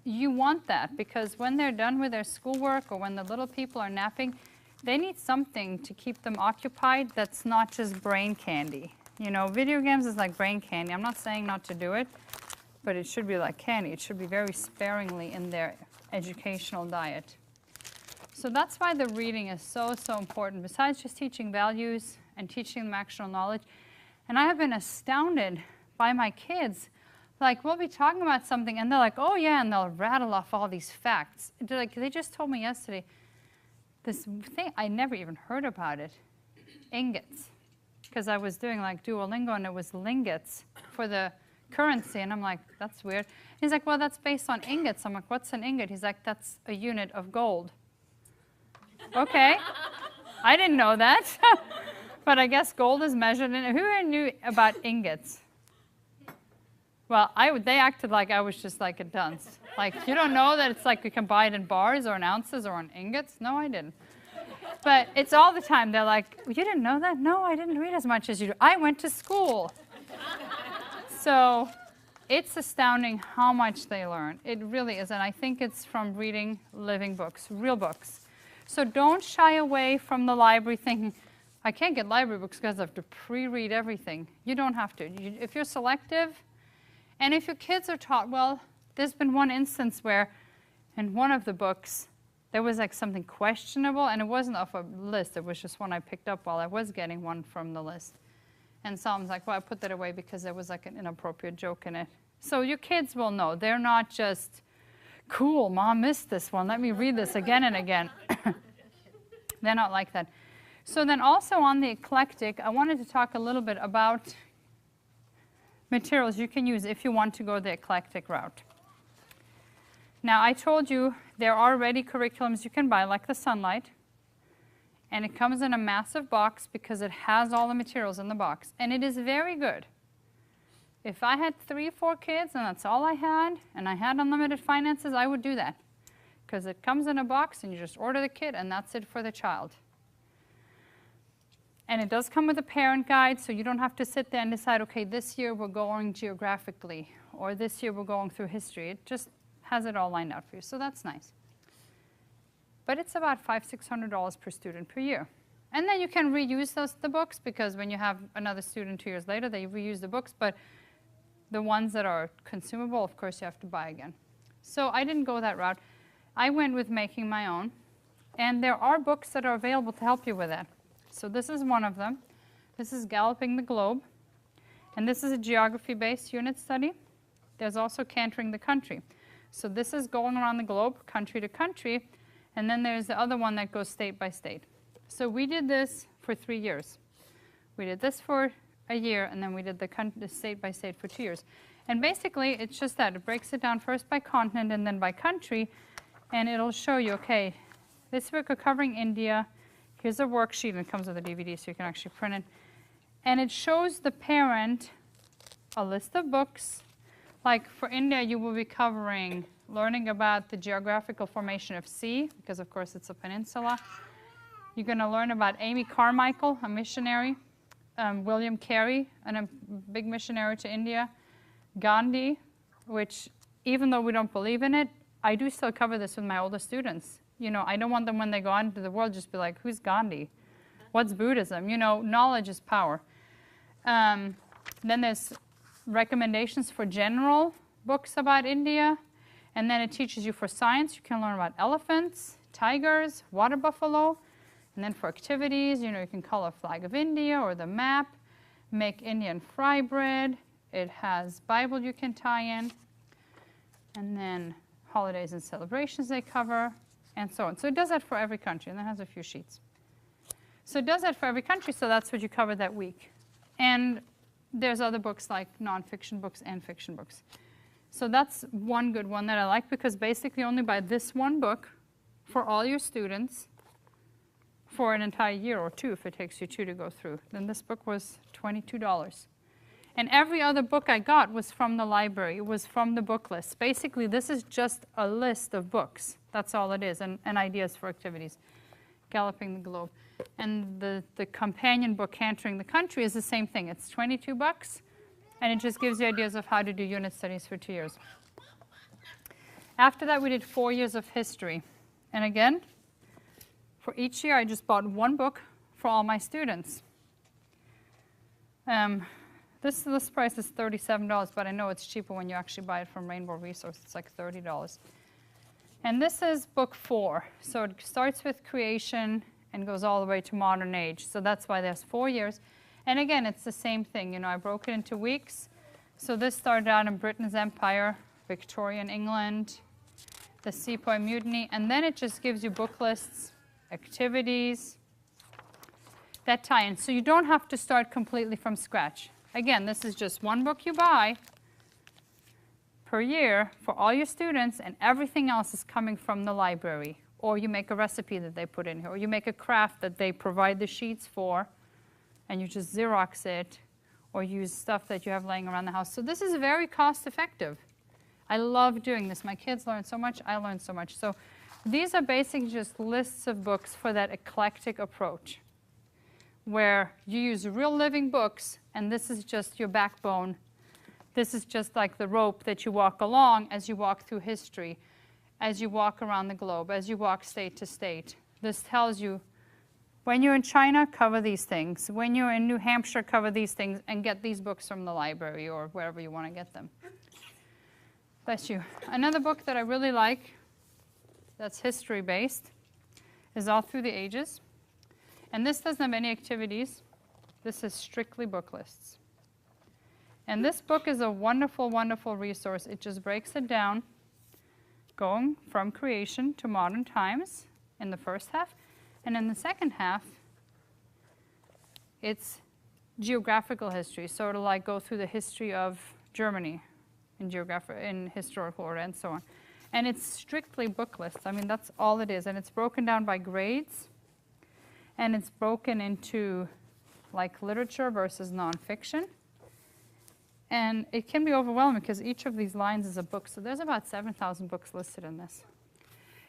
you want that, because when they're done with their schoolwork or when the little people are napping, they need something to keep them occupied that's not just brain candy. You know, video games is like brain candy. I'm not saying not to do it, but it should be like candy. It should be very sparingly in their educational diet. So that's why the reading is so, so important, besides just teaching values and teaching them actual knowledge. And I have been astounded by my kids. Like, we'll be talking about something, and they're like, oh, yeah, and they'll rattle off all these facts. They're like, they just told me yesterday this thing, I never even heard about it, ingots. Because I was doing, like, Duolingo, and it was lingots for the currency. And I'm like, that's weird. He's like, well, that's based on ingots. I'm like, what's an ingot? He's like, that's a unit of gold. Okay. I didn't know that. But I guess gold is measured in, who knew about ingots? Well, they acted like I was just like a dunce. Like, you don't know that it's like you can buy it in bars or in ounces or in ingots? No, I didn't. But it's all the time. They're like, you didn't know that? No, I didn't read as much as you do. I went to school. So it's astounding how much they learn. It really is. And I think it's from reading living books, real books. So don't shy away from the library thinking, I can't get library books because I have to pre-read everything. You don't have to. If you're selective, and if your kids are taught, well, there's been one instance where in one of the books, there was like something questionable, and it wasn't off a list. It was just one I picked up while I was getting one from the list. And someone's like, well, I put that away because there was like an inappropriate joke in it. So your kids will know. They're not just, cool, Mom missed this one. Let me read this again and again. They're not like that. So then also on the eclectic, I wanted to talk a little bit about materials you can use if you want to go the eclectic route. Now, I told you there are ready curriculums you can buy, like the Sunlight. And it comes in a massive box because it has all the materials in the box. And it is very good. If I had 3 or 4 kids and that's all I had, and I had unlimited finances, I would do that. Because it comes in a box and you just order the kit and that's it for the child. And it does come with a parent guide, so you don't have to sit there and decide, okay, this year we're going geographically, or this year we're going through history. It just has it all lined out for you, so that's nice. But it's about $500–600 per student per year. And then you can reuse the books, because when you have another student 2 years later, they reuse the books. But the ones that are consumable, of course, you have to buy again. So I didn't go that route. I went with making my own. And there are books that are available to help you with that. So this is one of them. This is Galloping the Globe. And this is a geography-based unit study. There's also Cantering the Country. So this is going around the globe, country to country. And then there's the other one that goes state by state. So we did this for 3 years. We did this for a year, and then we did the state by state for 2 years. And basically, it's just that. It breaks it down first by continent and then by country. And it'll show you, okay, this week we're covering India. Here's a worksheet, and it comes with a DVD, so you can actually print it. And it shows the parent a list of books. Like for India, you will be covering learning about the geographical formation of sea, because of course it's a peninsula. You're going to learn about Amy Carmichael, a missionary, William Carey, a big missionary to India, Gandhi, which even though we don't believe in it, I do still cover this with my older students. You know, I don't want them when they go out into the world just be like, who's Gandhi? What's Buddhism? You know, knowledge is power. Then there's recommendations for general books about India. And then it teaches you for science. You can learn about elephants, tigers, water buffalo. And then for activities, you know, you can color flag of India or the map, make Indian fry bread. It has Bible you can tie in. And then holidays and celebrations they cover, and so on. So it does that for every country, and it has a few sheets. So it does that for every country, so that's what you cover that week. And there's other books like nonfiction books and fiction books. So that's one good one that I like, because basically only buy this one book for all your students for an entire year or 2 if it takes you 2 to go through. Then this book was $22. And every other book I got was from the library. It was from the book list. Basically, this is just a list of books. That's all it is, and ideas for activities. Galloping the Globe. And the companion book, Cantering the Country, is the same thing. It's $22, and it just gives you ideas of how to do unit studies for 2 years. After that, we did 4 years of history. And again, for each year, I just bought one book for all my students. This list price is $37, but I know it's cheaper when you actually buy it from Rainbow Resource. It's like $30. And this is book 4. So it starts with creation and goes all the way to modern age. So that's why there's 4 years. And again, it's the same thing. You know, I broke it into weeks. So this started out in Britain's Empire, Victorian England, the Sepoy Mutiny, and then it just gives you book lists, activities, that tie in. So you don't have to start completely from scratch. Again, this is just one book you buy per year for all your students, and everything else is coming from the library. Or you make a recipe that they put in here, or you make a craft that they provide the sheets for, and you just Xerox it or use stuff that you have laying around the house. So this is very cost effective. I love doing this. My kids learn so much, I learn so much. So these are basically just lists of books for that eclectic approach, where you use real living books, and this is just your backbone. This is just like the rope that you walk along as you walk through history, as you walk around the globe, as you walk state to state. This tells you, when you're in China, cover these things. When you're in New Hampshire, cover these things, and get these books from the library or wherever you want to get them. Bless you. Another book that I really like that's history-based is All Through the Ages. And this doesn't have any activities. This is strictly book lists. And this book is a wonderful, wonderful resource. It just breaks it down, going from creation to modern times in the first half. And in the second half, it's geographical history. So it'll like go through the history of Germany in historical order and so on. And it's strictly book lists. I mean, that's all it is. And it's broken down by grades. And it's broken into like literature versus nonfiction. And it can be overwhelming because each of these lines is a book. So there's about 7,000 books listed in this.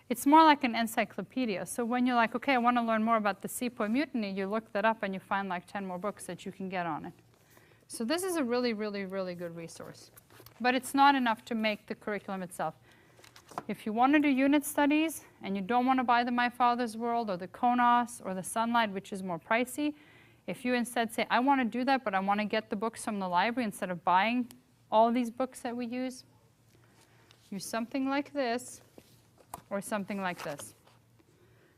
It's more like an encyclopedia. So when you're like, okay, I want to learn more about the Sepoy Mutiny, you look that up and you find like 10 more books that you can get on it. So this is a really, really, really good resource. But it's not enough to make the curriculum itself. If you want to do unit studies and you don't want to buy the My Father's World or the Konos or the Sunlight, which is more pricey, if you instead say, I want to do that, but I want to get the books from the library instead of buying all these books that we use something like this or something like this.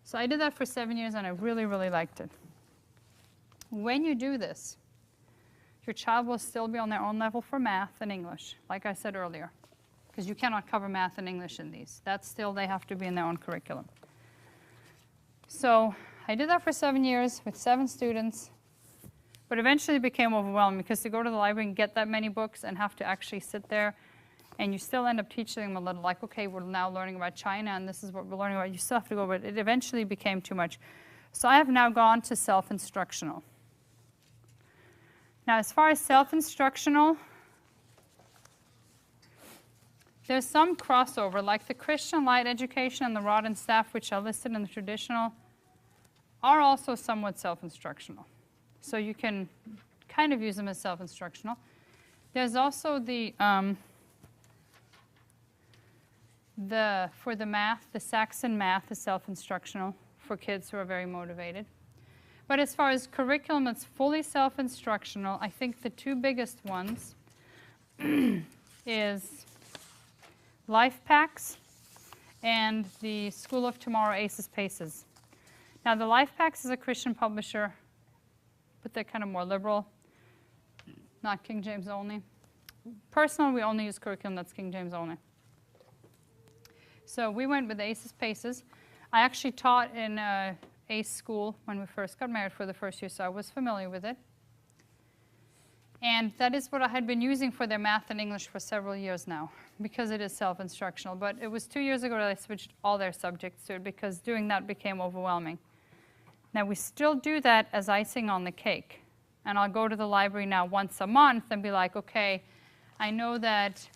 So I did that for 7 years, and I really, really liked it. When you do this, your child will still be on their own level for math and English, like I said earlier, because you cannot cover math and English in these. That's still, they have to be in their own curriculum. So I did that for 7 years with 7 students, but eventually it became overwhelming because to go to the library and get that many books and have to actually sit there, and you still end up teaching them a little, like, okay, we're now learning about China, and this is what we're learning about. You still have to go, but it eventually became too much. So I have now gone to self-instructional. Now, as far as self-instructional, there's some crossover, like the Christian Light Education and the Rod and Staff, which are listed in the traditional, are also somewhat self-instructional. So you can kind of use them as self-instructional. There's also for the math, the Saxon math is self-instructional for kids who are very motivated. But as far as curriculum that's fully self-instructional, I think the 2 biggest ones is Life Packs and the School of Tomorrow Aces Paces. Now the Life Packs is a Christian publisher, but they're kind of more liberal, not King James only. Personally, we only use curriculum that's King James only. So we went with Aces Paces. I actually taught in ACE school when we first got married for the first year, so I was familiar with it. And that is what I had been using for their math and English for several years now, because it is self-instructional. But it was 2 years ago that I switched all their subjects to it, because doing that became overwhelming. Now, we still do that as icing on the cake. And I'll go to the library now once a month and be like, okay, I know that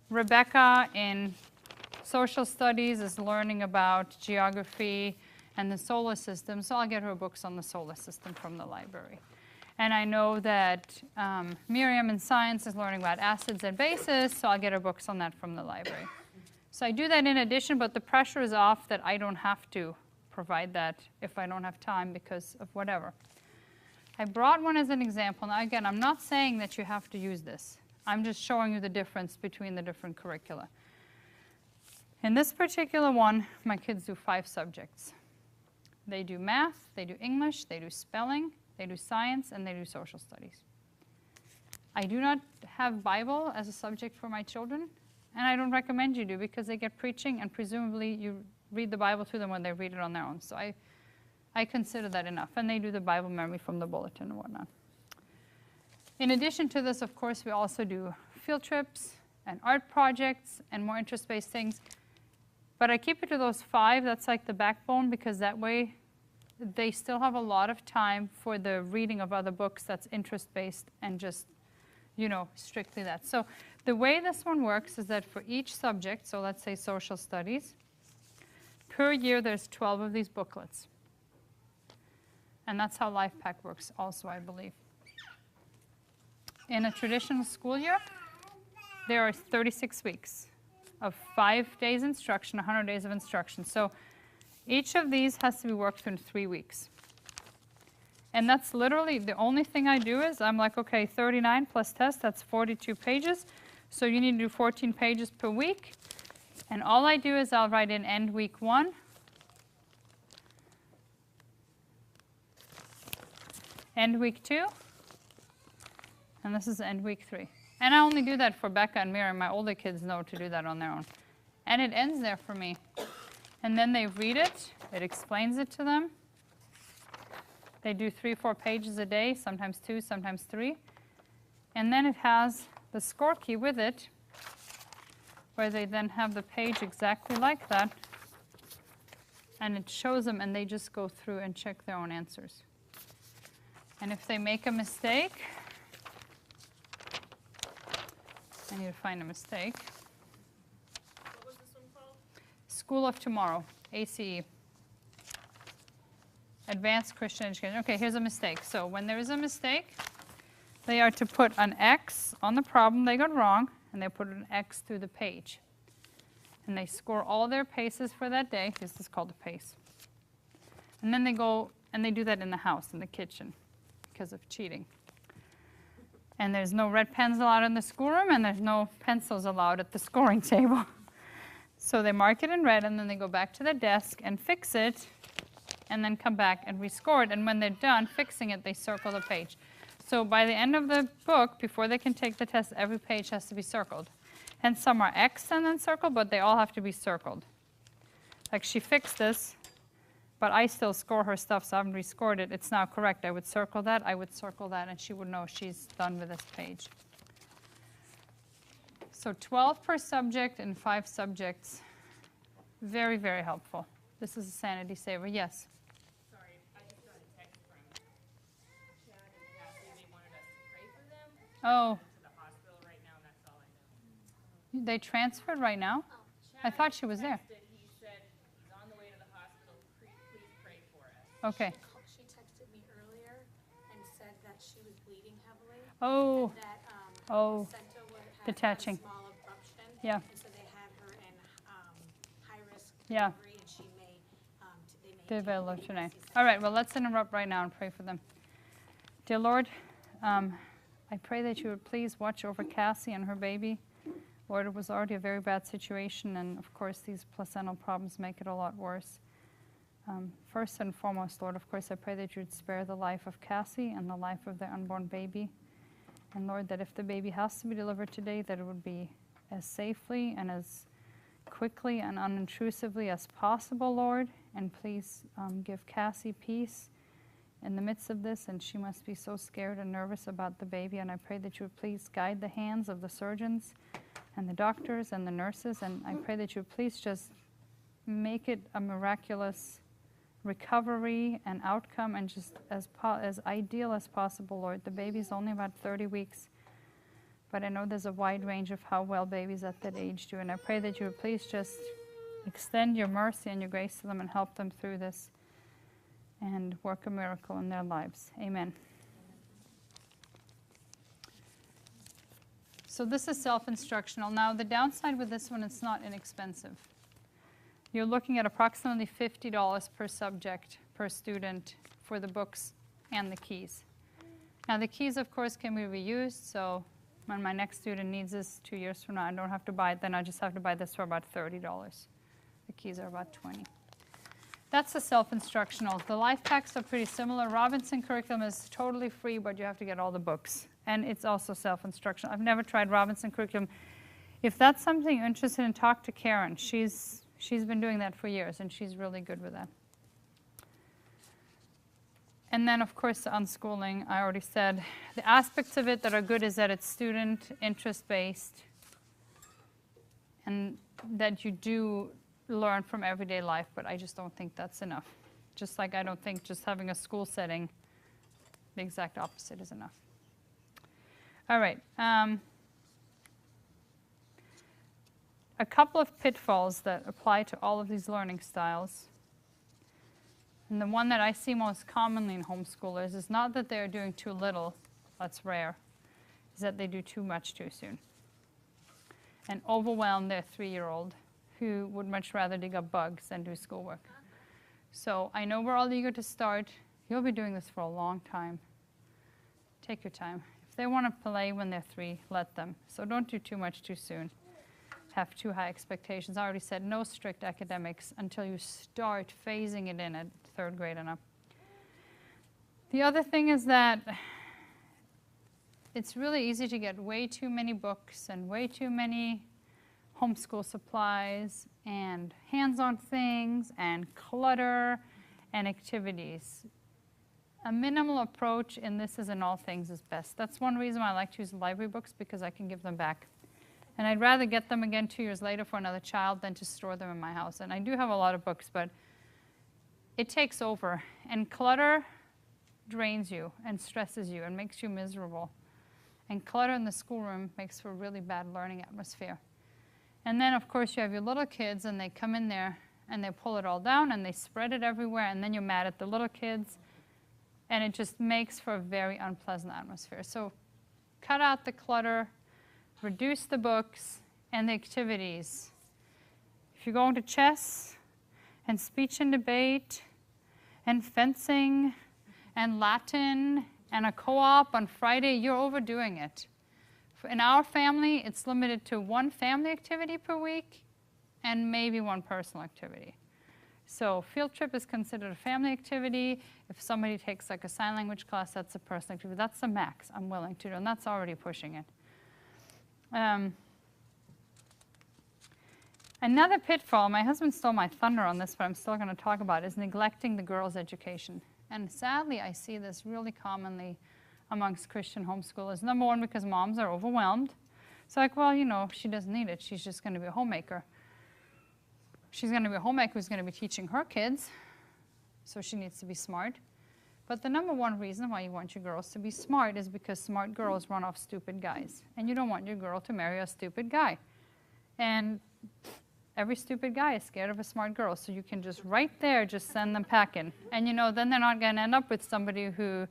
Rebecca in social studies is learning about geography and the solar system, so I'll get her books on the solar system from the library. And I know that Miriam in science is learning about acids and bases, so I'll get her books on that from the library. So I do that in addition, but the pressure is off that I don't have to provide that if I don't have time because of whatever. I brought one as an example. Now again, I'm not saying that you have to use this. I'm just showing you the difference between the different curricula. In this particular one, my kids do 5 subjects. They do math, they do English, they do spelling, they do science, and they do social studies. I do not have Bible as a subject for my children, and I don't recommend you do because they get preaching, and presumably you read the Bible to them when they read it on their own. So I consider that enough, and they do the Bible memory from the bulletin and whatnot. In addition to this, of course, we also do field trips and art projects and more interest-based things. But I keep it to those 5. That's like the backbone, because that way they still have a lot of time for the reading of other books that's interest-based and just, strictly that. So the way this one works is that for each subject, so let's say social studies, per year there's 12 of these booklets. And that's how LifePack works also, I believe. In a traditional school year, there are 36 weeks of 5 days instruction, 100 days of instruction. So each of these has to be worked through in 3 weeks. And that's literally the only thing I do is I'm like, okay, 39 plus test, that's 42 pages. So you need to do 14 pages per week. And all I do is I'll write in end week 1. End week 2. And this is end week 3. And I only do that for Becca and Miriam. My older kids know to do that on their own. And it ends there for me. And then they read it. It explains it to them. They do 3 or 4 pages a day, sometimes 2, sometimes 3. And then it has the score key with it, where they then have the page exactly like that. And it shows them, and they just go through and check their own answers. And if they make a mistake, I need to find a mistake. What was this one called? School of Tomorrow, ACE. Advanced Christian Education. Okay, here's a mistake. So when there is a mistake, they are to put an X on the problem they got wrong, and they put an X through the page. And they score all their paces for that day. This is called a pace. And then they go, and they do that in the house, in the kitchen, because of cheating. And there's no red pens allowed in the schoolroom, and there's no pencils allowed at the scoring table. So they mark it in red, and then they go back to their desk and fix it, and then come back and rescore it. And when they're done fixing it, they circle the page. So by the end of the book, before they can take the test, every page has to be circled. And some are X'd and then circled, but they all have to be circled. Like she fixed this, but I still score her stuff, so I haven't rescored it. It's now correct. I would circle that, and she would know she's done with this page. So 12 per subject and 5 subjects. Very, very helpful. This is a sanity saver. Yes? Sorry, I just got a text from Chad and Kathy. They wanted us to pray for them. Oh, To the hospital right now, and that's all I know. they transferred right now? I thought she was there. Texted, he said he's on the way to the hospital. Please pray for us. Okay. She texted me earlier and said that she was bleeding heavily. Oh, And that oh, placenta had detaching. a small abruption. Yeah. And so they had her in high risk Yeah. delivery, and she may they may develop take today. C-section. All right, well, let's interrupt right now and pray for them. Dear Lord, I pray that you would please watch over Cassie and her baby. Lord, it was already a very bad situation, and of course, these placental problems make it a lot worse. First and foremost, Lord, of course, I pray that you would spare the life of Cassie and the life of their unborn baby. And Lord, that if the baby has to be delivered today, that it would be as safely and as quickly and unintrusively as possible, Lord. And please give Cassie peace in the midst of this, and she must be so scared and nervous about the baby. And I pray that you would please guide the hands of the surgeons and the doctors and the nurses, and I pray that you would please just make it a miraculous recovery and outcome, and just as ideal as possible, Lord. The baby's only about 30 weeks, but I know there's a wide range of how well babies at that age do, and I pray that you would please just extend your mercy and your grace to them and help them through this and work a miracle in their lives. Amen. So this is self-instructional. Now the downside with this one, it's not inexpensive. You're looking at approximately $50 per subject, per student, for the books and the keys. Now the keys, of course, can be reused, so when my next student needs this 2 years from now, I don't have to buy it, then I just have to buy this for about $30. The keys are about $20. That's the self-instructional. The life packs are pretty similar. Robinson curriculum is totally free, but you have to get all the books. And it's also self-instructional. I've never tried Robinson curriculum. If that's something you're interested in, talk to Karen. She's been doing that for years, and she's really good with that. And then, of course, the unschooling, I already said. The aspects of it that are good is that it's student interest-based, and that you do learn from everyday life, but I just don't think that's enough. Just like I don't think just having a school setting, the exact opposite is enough. All right. A couple of pitfalls that apply to all of these learning styles. And the one that I see most commonly in homeschoolers is not that they're doing too little, that's rare, is that they do too much too soon. And overwhelm their 3-year-old who would much rather dig up bugs than do schoolwork. So I know we're all eager to start. You'll be doing this for a long time. Take your time. If they want to play when they're 3, let them. So don't do too much too soon. Have too high expectations. I already said no strict academics until you start phasing it in at 3rd grade and up. The other thing is that it's really easy to get way too many books and way too many homeschool supplies and hands-on things and clutter and activities. A minimal approach in this as in all things is best. That's one reason why I like to use library books, because I can give them back. And I'd rather get them again 2 years later for another child than to store them in my house. And I do have a lot of books, but it takes over. And clutter drains you and stresses you and makes you miserable. And clutter in the schoolroom makes for a really bad learning atmosphere. And then, of course, you have your little kids, and they come in there, and they pull it all down, and they spread it everywhere, and then you're mad at the little kids. And it just makes for a very unpleasant atmosphere. So cut out the clutter. Reduce the books and the activities. If you're going to chess and speech and debate and fencing and Latin and a co-op on Friday, you're overdoing it. In our family, it's limited to 1 family activity per week and maybe 1 personal activity. So field trip is considered a family activity. If somebody takes like a sign language class, that's a personal activity. That's the max I'm willing to do, and that's already pushing it. Another pitfall, my husband stole my thunder on this, but I'm still going to talk about it, is neglecting the girls' education. And sadly, I see this really commonly amongst Christian homeschoolers. Number one, because moms are overwhelmed. It's like, well, you know, she doesn't need it. She's just going to be a homemaker. She's going to be a homemaker who's going to be teaching her kids, so she needs to be smart. But the number one reason why you want your girls to be smart is because smart girls run off stupid guys. And you don't want your girl to marry a stupid guy. And every stupid guy is scared of a smart girl. So you can just right there just send them packing. And you know, then they're not going to end up with somebody who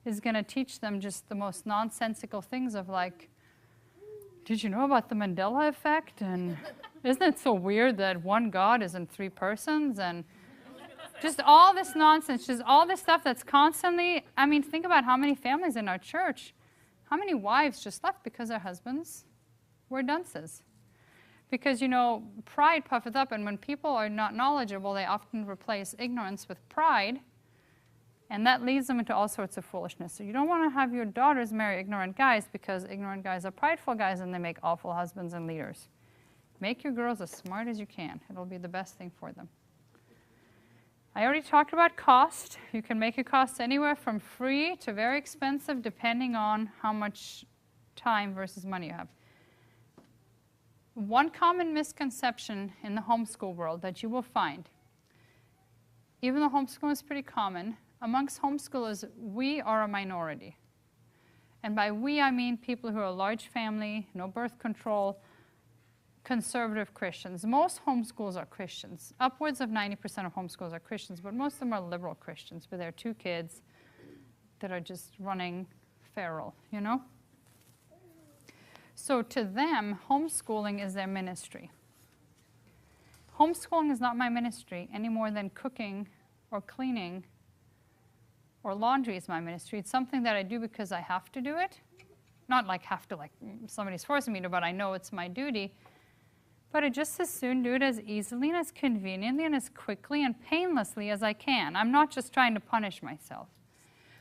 is going to teach them just the most nonsensical things of like, did you know about the Mandela effect? And isn't it so weird that one God is in 3 persons? And just all this nonsense, just all this stuff that's constantly, I mean, think about how many families in our church, how many wives just left because their husbands were dunces. Because, you know, pride puffeth up, and when people are not knowledgeable, they often replace ignorance with pride, and that leads them into all sorts of foolishness. So you don't want to have your daughters marry ignorant guys, because ignorant guys are prideful guys, and they make awful husbands and leaders. Make your girls as smart as you can. It'll be the best thing for them. I already talked about cost. You can make it cost anywhere from free to very expensive, depending on how much time versus money you have. One common misconception in the homeschool world that you will find, even though homeschooling is pretty common, amongst homeschoolers, we are a minority. And by we, I mean people who are a large family, no birth control, conservative Christians. Most homeschools are Christians. Upwards of 90% of homeschools are Christians, but most of them are liberal Christians, but there are 2 kids that are just running feral, you know? So to them, homeschooling is their ministry. Homeschooling is not my ministry any more than cooking or cleaning or laundry is my ministry. It's something that I do because I have to do it. Not like have to, like somebody's forcing me to, but I know it's my duty. But I just as soon do it as easily and as conveniently and as quickly and painlessly as I can. I'm not just trying to punish myself.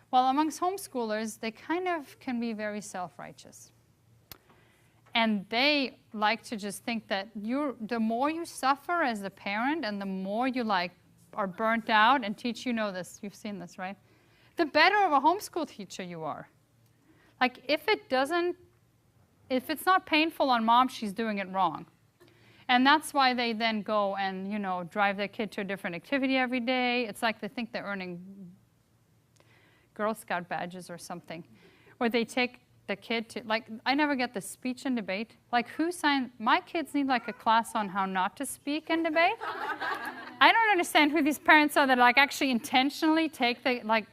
While amongst homeschoolers, they kind of can be very self-righteous. And they like to just think that the more you suffer as a parent and the more you like are burnt out, and teach, you know this, you've seen this, right? The better of a homeschool teacher you are. Like if it's not painful on mom, she's doing it wrong. And that's why they then go and, drive their kid to a different activity every day. It's like they think they're earning Girl Scout badges or something. Or they take the kid to, like, I never get the speech and debate. Like, who signed, my kids need like a class on how not to speak and debate. I don't understand who these parents are that like actually intentionally take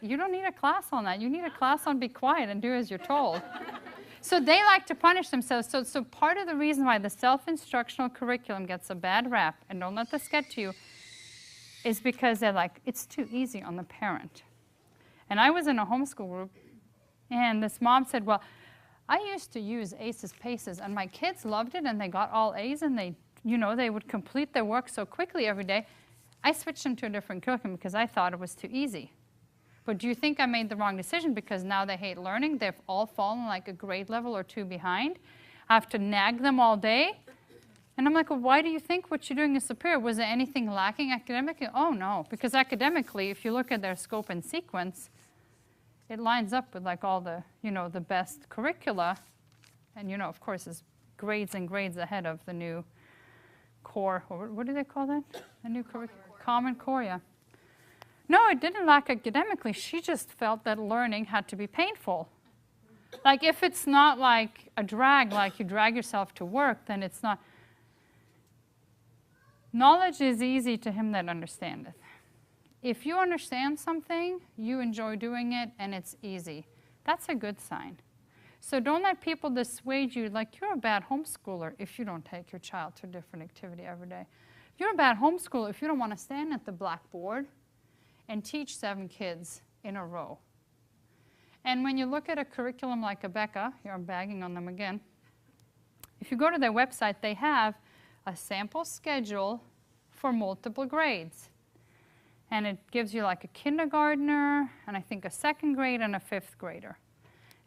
you don't need a class on that. You need a class on be quiet and do as you're told. So they like to punish themselves. So part of the reason why the self-instructional curriculum gets a bad rap, and don't let this get to you, is because they're like, it's too easy on the parent. And I was in a homeschool group, and this mom said, well, I used to use ACEs, PACEs, and my kids loved it, and they got all A's, and they would complete their work so quickly every day. I switched them to a different curriculum because I thought it was too easy. But do you think I made the wrong decision because now they hate learning? They've all fallen like a grade level or two behind. I have to nag them all day. And I'm like, well, why do you think what you're doing is superior? Was there anything lacking academically? Oh, no. Because academically, if you look at their scope and sequence, it lines up with like all the, the best curricula. And, of course, it's grades and grades ahead of the new core. What do they call that? A new curriculum? Common Core, yeah. No, it didn't lack academically. She just felt that learning had to be painful. Like if it's not like a drag, like you drag yourself to work, then it's not. Knowledge is easy to him that understandeth. If you understand something, you enjoy doing it, and it's easy. That's a good sign. So don't let people dissuade you like you're a bad homeschooler if you don't take your child to a different activity every day. You're a bad homeschooler if you don't want to stand at the blackboard and teach 7 kids in a row. And when you look at a curriculum like Abeka, here I'm bagging on them again, if you go to their website, they have a sample schedule for multiple grades. And it gives you like a kindergartner, and I think a 2nd grade and a 5th grader.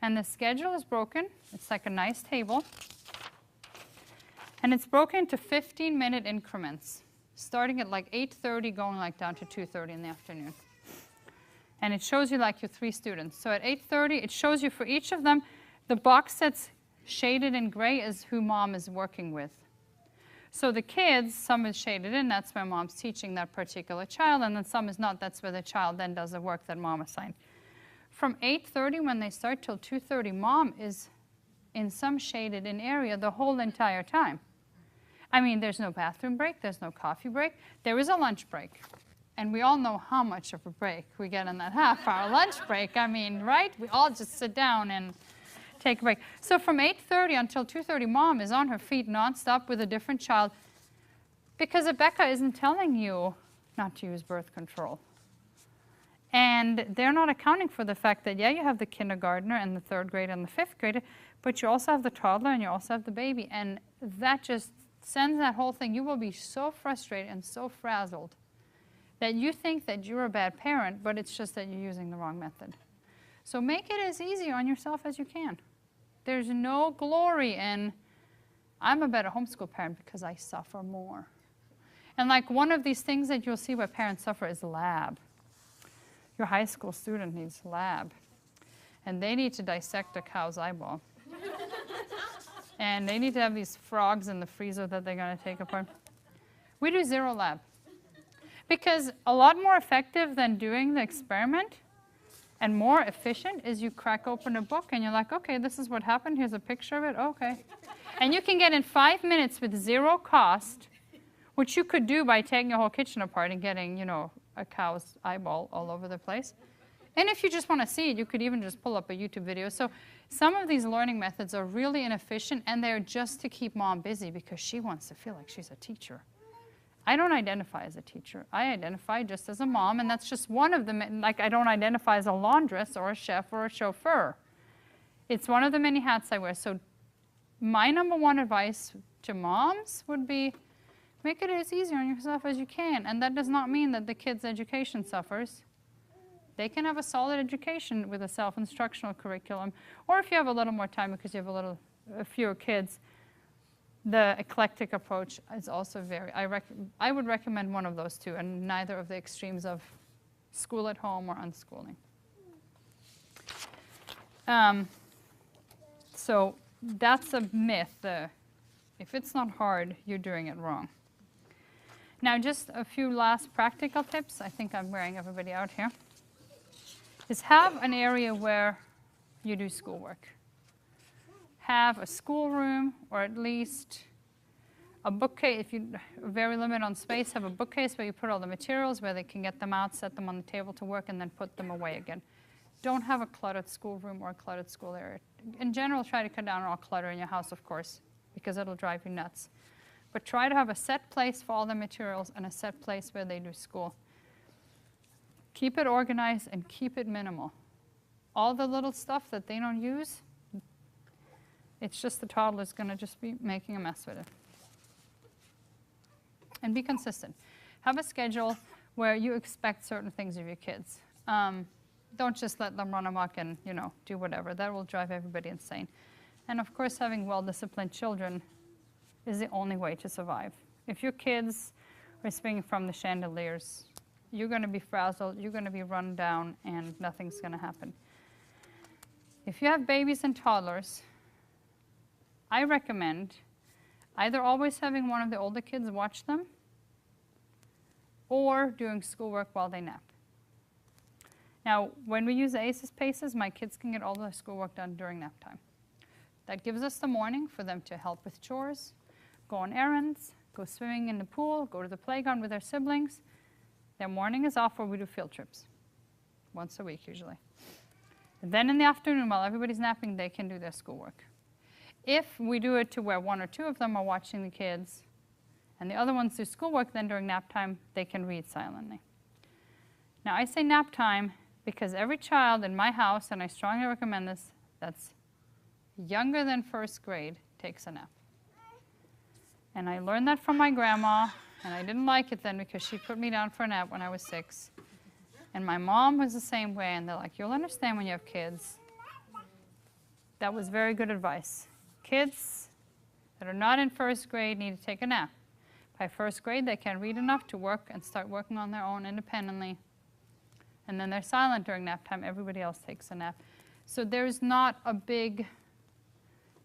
And the schedule is broken. It's like a nice table. And it's broken into 15-minute increments, starting at like 8:30, going like down to 2:30 in the afternoon. And it shows you like your 3 students. So at 8:30, it shows you for each of them, the box that's shaded in gray is who mom is working with. So the kids, some is shaded in, that's where mom's teaching that particular child, and then some is not, that's where the child then does the work that mom assigned. From 8:30 when they start till 2:30, mom is in some shaded in area the whole entire time. I mean, there's no bathroom break, there's no coffee break. There is a lunch break. And we all know how much of a break we get in that half-hour lunch break. I mean, right? We all just sit down and take a break. So from 8:30 until 2:30, mom is on her feet nonstop with a different child because Abeka isn't telling you not to use birth control. And they're not accounting for the fact that, yeah, you have the kindergartner and the 3rd grade and the 5th grader, but you also have the toddler and you also have the baby. And that just sends that whole thing. You will be so frustrated and so frazzled that you think that you're a bad parent, but it's just that you're using the wrong method. So make it as easy on yourself as you can. There's no glory in, I'm a better homeschool parent because I suffer more. And like one of these things that you'll see where parents suffer is lab. Your high school student needs lab. And they need to dissect a cow's eyeball. And they need to have these frogs in the freezer that they're going to take apart. We do 0 lab. Because a lot more effective than doing the experiment and more efficient is you crack open a book and you're like, okay, this is what happened. Here's a picture of it. Okay. And you can get in 5 minutes with 0 cost, which you could do by taking a whole kitchen apart and getting, a cow's eyeball all over the place. And if you just want to see it, you could even just pull up a YouTube video. So some of these learning methods are really inefficient, and they're just to keep mom busy because she wants to feel like she's a teacher. I don't identify as a teacher. I identify just as a mom, and that's just one of them. Like I don't identify as a laundress or a chef or a chauffeur. It's one of the many hats I wear. So my number 1 advice to moms would be make it as easy on yourself as you can. And that does not mean that the kid's education suffers. They can have a solid education with a self-instructional curriculum. Or if you have a little more time because you have a fewer kids, the eclectic approach is also I would recommend one of those 2 and neither of the extremes of school at home or unschooling. So that's a myth. If it's not hard, you're doing it wrong. Now, just a few last practical tips. I think I'm wearing everybody out here. Is have an area where you do schoolwork. Have a schoolroom, or at least a bookcase. If you're very limited on space, have a bookcase where you put all the materials, where they can get them out, set them on the table to work, and then put them away again. Don't have a cluttered schoolroom or a cluttered school area. In general, try to cut down on all clutter in your house, of course, because it'll drive you nuts. But try to have a set place for all the materials and a set place where they do school. Keep it organized and keep it minimal. All the little stuff that they don't use, it's just the toddler's going to just be making a mess with it. And be consistent. Have a schedule where you expect certain things of your kids. Don't just let them run amok and, do whatever. That will drive everybody insane. And of course, having well-disciplined children is the only way to survive. If your kids are swinging from the chandeliers, you're going to be frazzled, you're going to be run down, and nothing's going to happen. If you have babies and toddlers, I recommend either always having one of the older kids watch them or doing schoolwork while they nap. Now, when we use ACEs PACEs, my kids can get all their schoolwork done during nap time. That gives us the morning for them to help with chores, go on errands, go swimming in the pool, go to the playground with their siblings. Their morning is off where we do field trips, once a week usually. And then in the afternoon, while everybody's napping, they can do their schoolwork. If we do it to where one or two of them are watching the kids and the other ones do schoolwork, then during nap time, they can read silently. Now, I say nap time because every child in my house, and I strongly recommend this, that's younger than first grade takes a nap. And I learned that from my grandma, and I didn't like it then because she put me down for a nap when I was 6. And my mom was the same way, and they're like, you'll understand when you have kids. That was very good advice. Kids that are not in first grade need to take a nap. By first grade, they can read enough to work and start working on their own independently. And then they're silent during nap time. Everybody else takes a nap. So there's not a big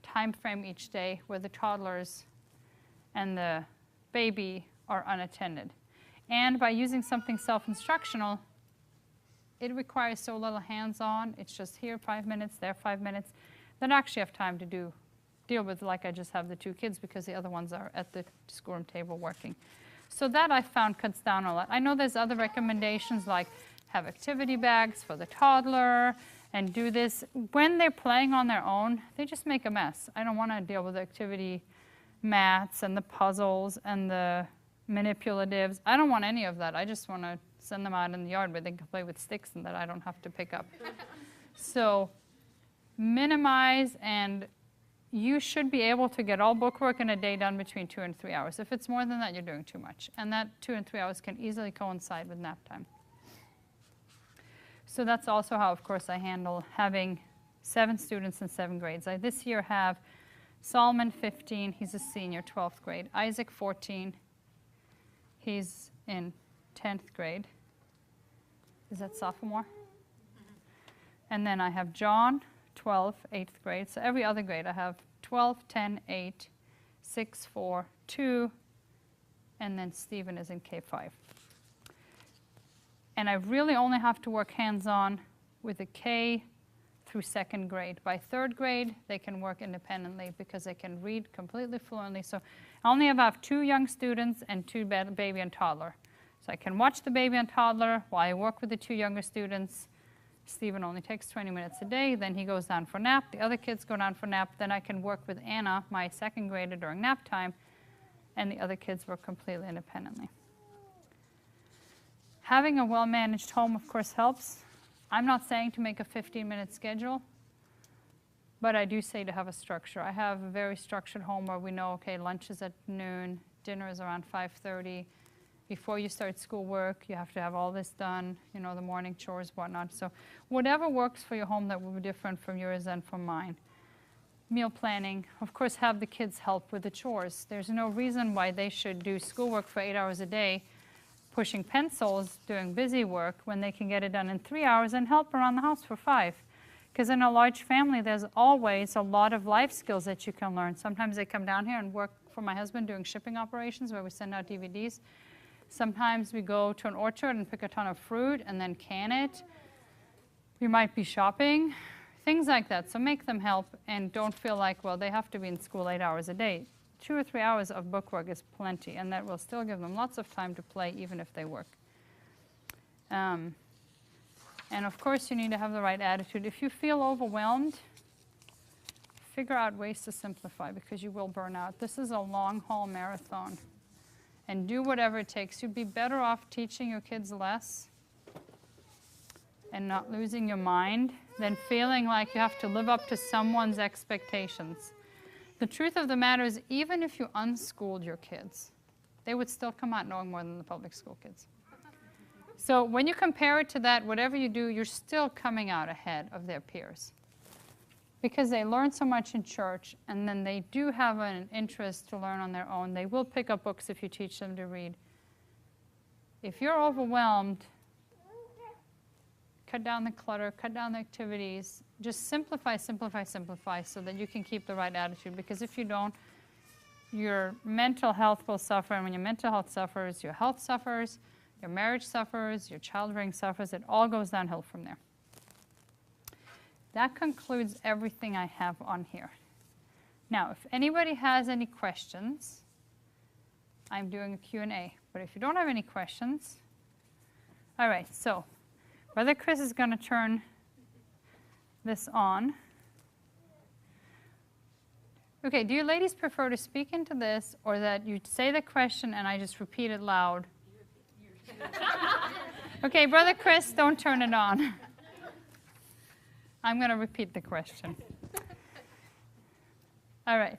time frame each day where the toddlers and the baby are unattended. And by using something self-instructional, it requires so little hands-on. It's just here 5 minutes, there 5 minutes. Then I actually have time to deal with, like I just have the 2 kids because the other ones are at the schoolroom table working. So that I found cuts down a lot. I know there's other recommendations like have activity bags for the toddler and do this. When they're playing on their own, they just make a mess. I don't want to deal with the activity mats and the puzzles and the manipulatives. I don't want any of that. I just want to send them out in the yard where they can play with sticks and that I don't have to pick up. So minimize, and you should be able to get all bookwork in a day done between 2 and 3 hours. If it's more than that, you're doing too much. And that 2 and 3 hours can easily coincide with nap time. So that's also how, of course, I handle having 7 students in 7 grades. I this year have Solomon, 15, he's a senior, 12th grade. Isaac, 14, he's in 10th grade. Is that sophomore? And then I have John, 12, 8th grade. So every other grade I have 12, 10, 8, 6, 4, 2, and then Stephen is in K5. And I really only have to work hands-on with a K through 2nd grade. By 3rd grade, they can work independently because they can read completely fluently. So I only have 2 young students and 2 baby and toddler. So I can watch the baby and toddler while I work with the 2 younger students. Stephen only takes 20 minutes a day. Then he goes down for nap. The other kids go down for nap. Then I can work with Anna, my 2nd grader, during nap time. And the other kids work completely independently. Having a well-managed home, of course, helps. I'm not saying to make a 15-minute schedule, but I do say to have a structure. I have a very structured home where we know, okay, lunch is at noon, dinner is around 5:30. Before you start schoolwork, you have to have all this done, the morning chores, whatnot. So whatever works for your home that will be different from yours and from mine. Meal planning, of course, have the kids help with the chores. There's no reason why they should do schoolwork for 8 hours a day, pushing pencils, doing busy work, when they can get it done in 3 hours and help around the house for 5. Because in a large family, there's always a lot of life skills that you can learn. Sometimes they come down here and work for my husband doing shipping operations where we send out DVDs. Sometimes we go to an orchard and pick a ton of fruit and then can it. We might be shopping, things like that. So make them help and don't feel like, well, they have to be in school 8 hours a day. 2 or 3 hours of bookwork is plenty, and that will still give them lots of time to play even if they work. And of course, you need to have the right attitude. If you feel overwhelmed, figure out ways to simplify because you will burn out. This is a long-haul marathon. And do whatever it takes. You'd be better off teaching your kids less and not losing your mind than feeling like you have to live up to someone's expectations. The truth of the matter is, even if you unschooled your kids, they would still come out knowing more than the public school kids. So when you compare it to that, whatever you do, you're still coming out ahead of their peers. Because they learn so much in church, and then they do have an interest to learn on their own. They will pick up books if you teach them to read. If you're overwhelmed, cut down the clutter, cut down the activities. Just simplify, simplify, simplify so that you can keep the right attitude. Because if you don't, your mental health will suffer. And when your mental health suffers, your health suffers, your marriage suffers, your child rearing suffers. It all goes downhill from there. That concludes everything I have on here. Now, if anybody has any questions, I'm doing a Q&A. But if you don't have any questions, all right, so Brother Chris is going to turn this on. Okay, do you ladies prefer to speak into this or that you say the question and I just repeat it loud? Okay, Brother Chris, don't turn it on. I'm going to repeat the question. All right. Okay.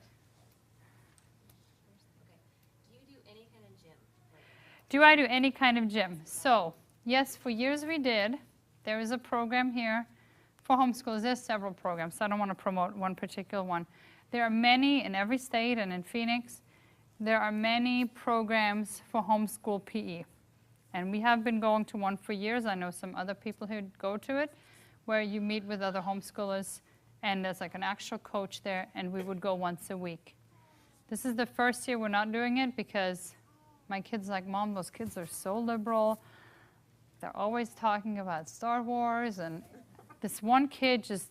Do you do any kind of gym? Do I do any kind of gym? So, yes, for years we did. There is a program here for homeschoolers. There's several programs, so I don't want to promote one particular one. There are many in every state and in Phoenix. There are many programs for homeschool PE. And we have been going to one for years. I know some other people who go to it, where you meet with other homeschoolers, and there's like an actual coach there, and we would go once a week. This is the first year we're not doing it because my kid's like, Mom, those kids are so liberal. They're always talking about Star Wars, and this one kid just,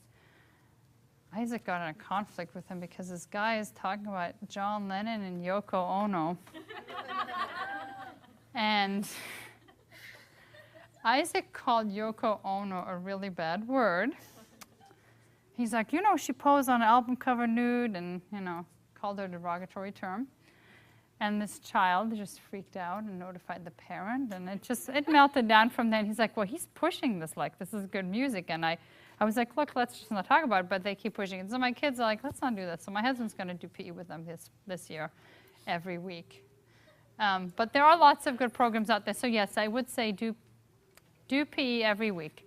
Isaac got in a conflict with him because this guy is talking about John Lennon and Yoko Ono. And Isaac called Yoko Ono a really bad word. He's like, you know, she posed on an album cover nude and, you know, called her a derogatory term. And this child just freaked out and notified the parent. And it melted down from then. He's like, well, he's pushing this like this is good music. And I was like, look, let's just not talk about it. But they keep pushing it. So my kids are like, let's not do that. So my husband's going to do PE with them this year every week. But there are lots of good programs out there. So yes, I would say do PE every week.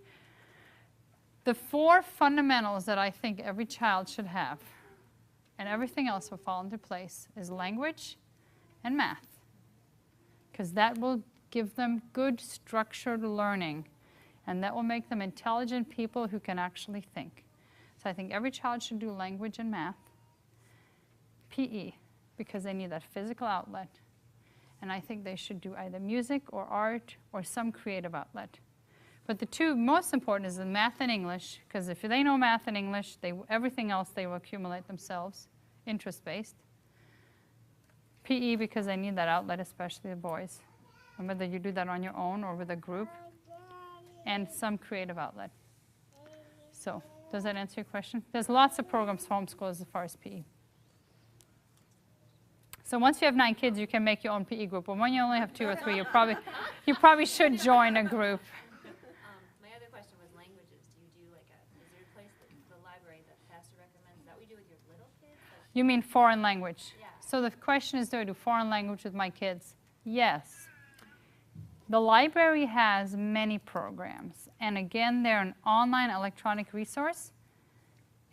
The 4 fundamentals that I think every child should have, and everything else will fall into place, is language and math. Because that will give them good structured learning, and that will make them intelligent people who can actually think. So I think every child should do language and math. PE, because they need that physical outlet. And I think they should do either music or art or some creative outlet. But the 2 most important is the math and English, because if they know math and English, everything else they will accumulate themselves, interest-based. PE, because they need that outlet, especially the boys. And whether you do that on your own or with a group, and some creative outlet. So, does that answer your question? There's lots of programs for homeschoolers as far as PE. So once you have 9 kids, you can make your own PE group. But when you only have 2 or 3, you probably should join a group. My other question was languages. Do you do like is there a place the library that Pastor recommends that we do with your little kids? You mean foreign language? Yeah. So the question is, do I do foreign language with my kids? Yes. The library has many programs. And again, they're an online electronic resource.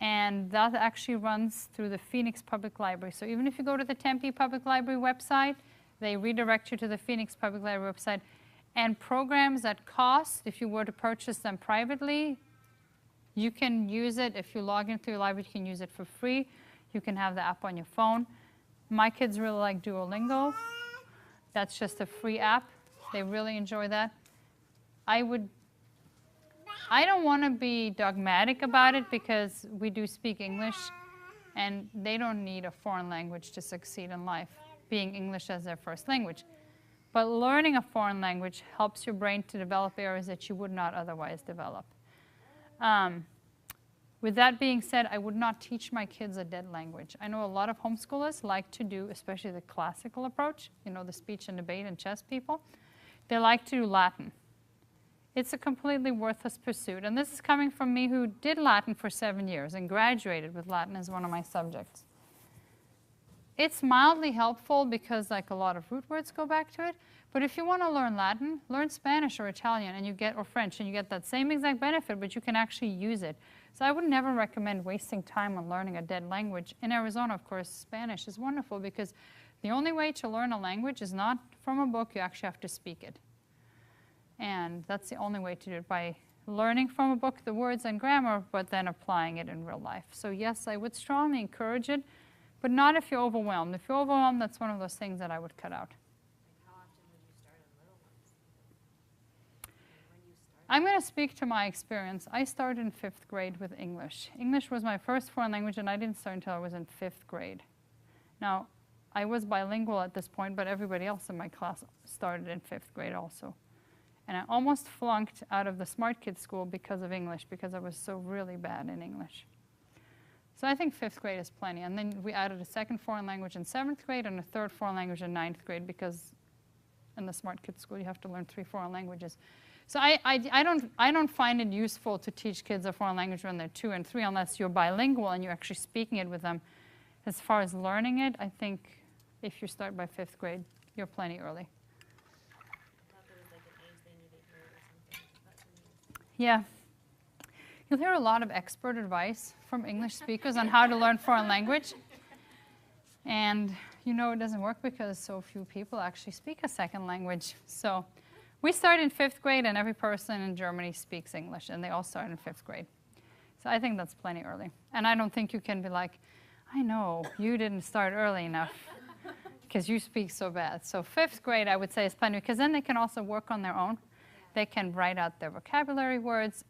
And that actually runs through the Phoenix Public Library. So even if you go to the Tempe Public Library website, they redirect you to the Phoenix Public Library website. And programs that cost, if you were to purchase them privately, you can use it. If you log in through your library, you can use it for free. You can have the app on your phone. My kids really like Duolingo. That's just a free app. They really enjoy that. I don't want to be dogmatic about it because we do speak English and they don't need a foreign language to succeed in life, being English as their first language. But learning a foreign language helps your brain to develop areas that you would not otherwise develop. With that being said, I would not teach my kids a dead language. I know a lot of homeschoolers like to do, especially the classical approach, you know, the speech and debate and chess people. They like to do Latin. It's a completely worthless pursuit. And this is coming from me who did Latin for 7 years and graduated with Latin as one of my subjects. It's mildly helpful because like a lot of root words go back to it. But if you want to learn Latin, learn Spanish or Italian and or French, and you get that same exact benefit, but you can actually use it. So I would never recommend wasting time on learning a dead language. In Arizona, of course, Spanish is wonderful because the only way to learn a language is not from a book. You actually have to speak it. And that's the only way to do it, by learning from a book the words and grammar, but then applying it in real life. So yes, I would strongly encourage it, but not if you're overwhelmed. If you're overwhelmed, that's one of those things that I would cut out. Like how often would you start on little ones? When you start? I'm going to speak to my experience. I started in 5th grade with English. English was my first foreign language, and I didn't start until I was in 5th grade. Now, I was bilingual at this point, but everybody else in my class started in 5th grade also. And I almost flunked out of the Smart Kids school because of English, because I was so really bad in English. So I think 5th grade is plenty. And then we added a second foreign language in 7th grade and a third foreign language in 9th grade, because in the Smart Kids school you have to learn 3 foreign languages. So I don't find it useful to teach kids a foreign language when they're 2 and 3 unless you're bilingual and you're actually speaking it with them. As far as learning it, I think if you start by 5th grade, you're plenty early. I thought there was like an age they needed to hear it or something. That's what Yeah. You'll hear a lot of expert advice from English speakers on how to learn foreign language. And you know it doesn't work because so few people actually speak a second language. So we started in 5th grade, and every person in Germany speaks English, and they all start in 5th grade. So I think that's plenty early. And I don't think you can be like, I know, you didn't start early enough because you speak so bad. So 5th grade, I would say, is plenty, because then they can also work on their own. They can write out their vocabulary words.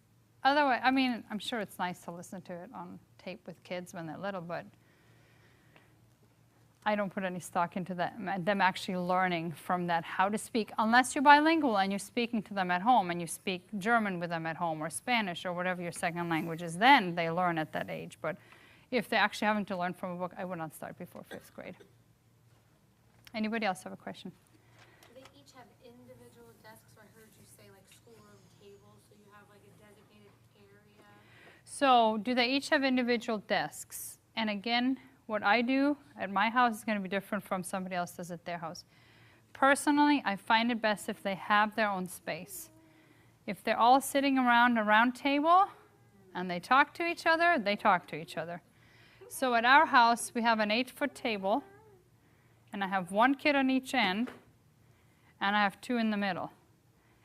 Otherwise, I mean, I'm sure it's nice to listen to it on tape with kids when they're little, but I don't put any stock into that, them actually learning from that how to speak, unless you're bilingual and you're speaking to them at home and you speak German with them at home or Spanish or whatever your second language is, then they learn at that age. But if they're actually having to learn from a book, I would not start before 5th grade. Anybody else have a question? Do they each have individual desks? I heard you say like schoolroom tables, so you have like a designated area? So do they each have individual desks? And again, what I do at my house is going to be different from somebody else does at their house. Personally, I find it best if they have their own space. If they're all sitting around a round table and they talk to each other, they talk to each other. So at our house, we have an 8-foot table, and I have 1 kid on each end, and I have 2 in the middle.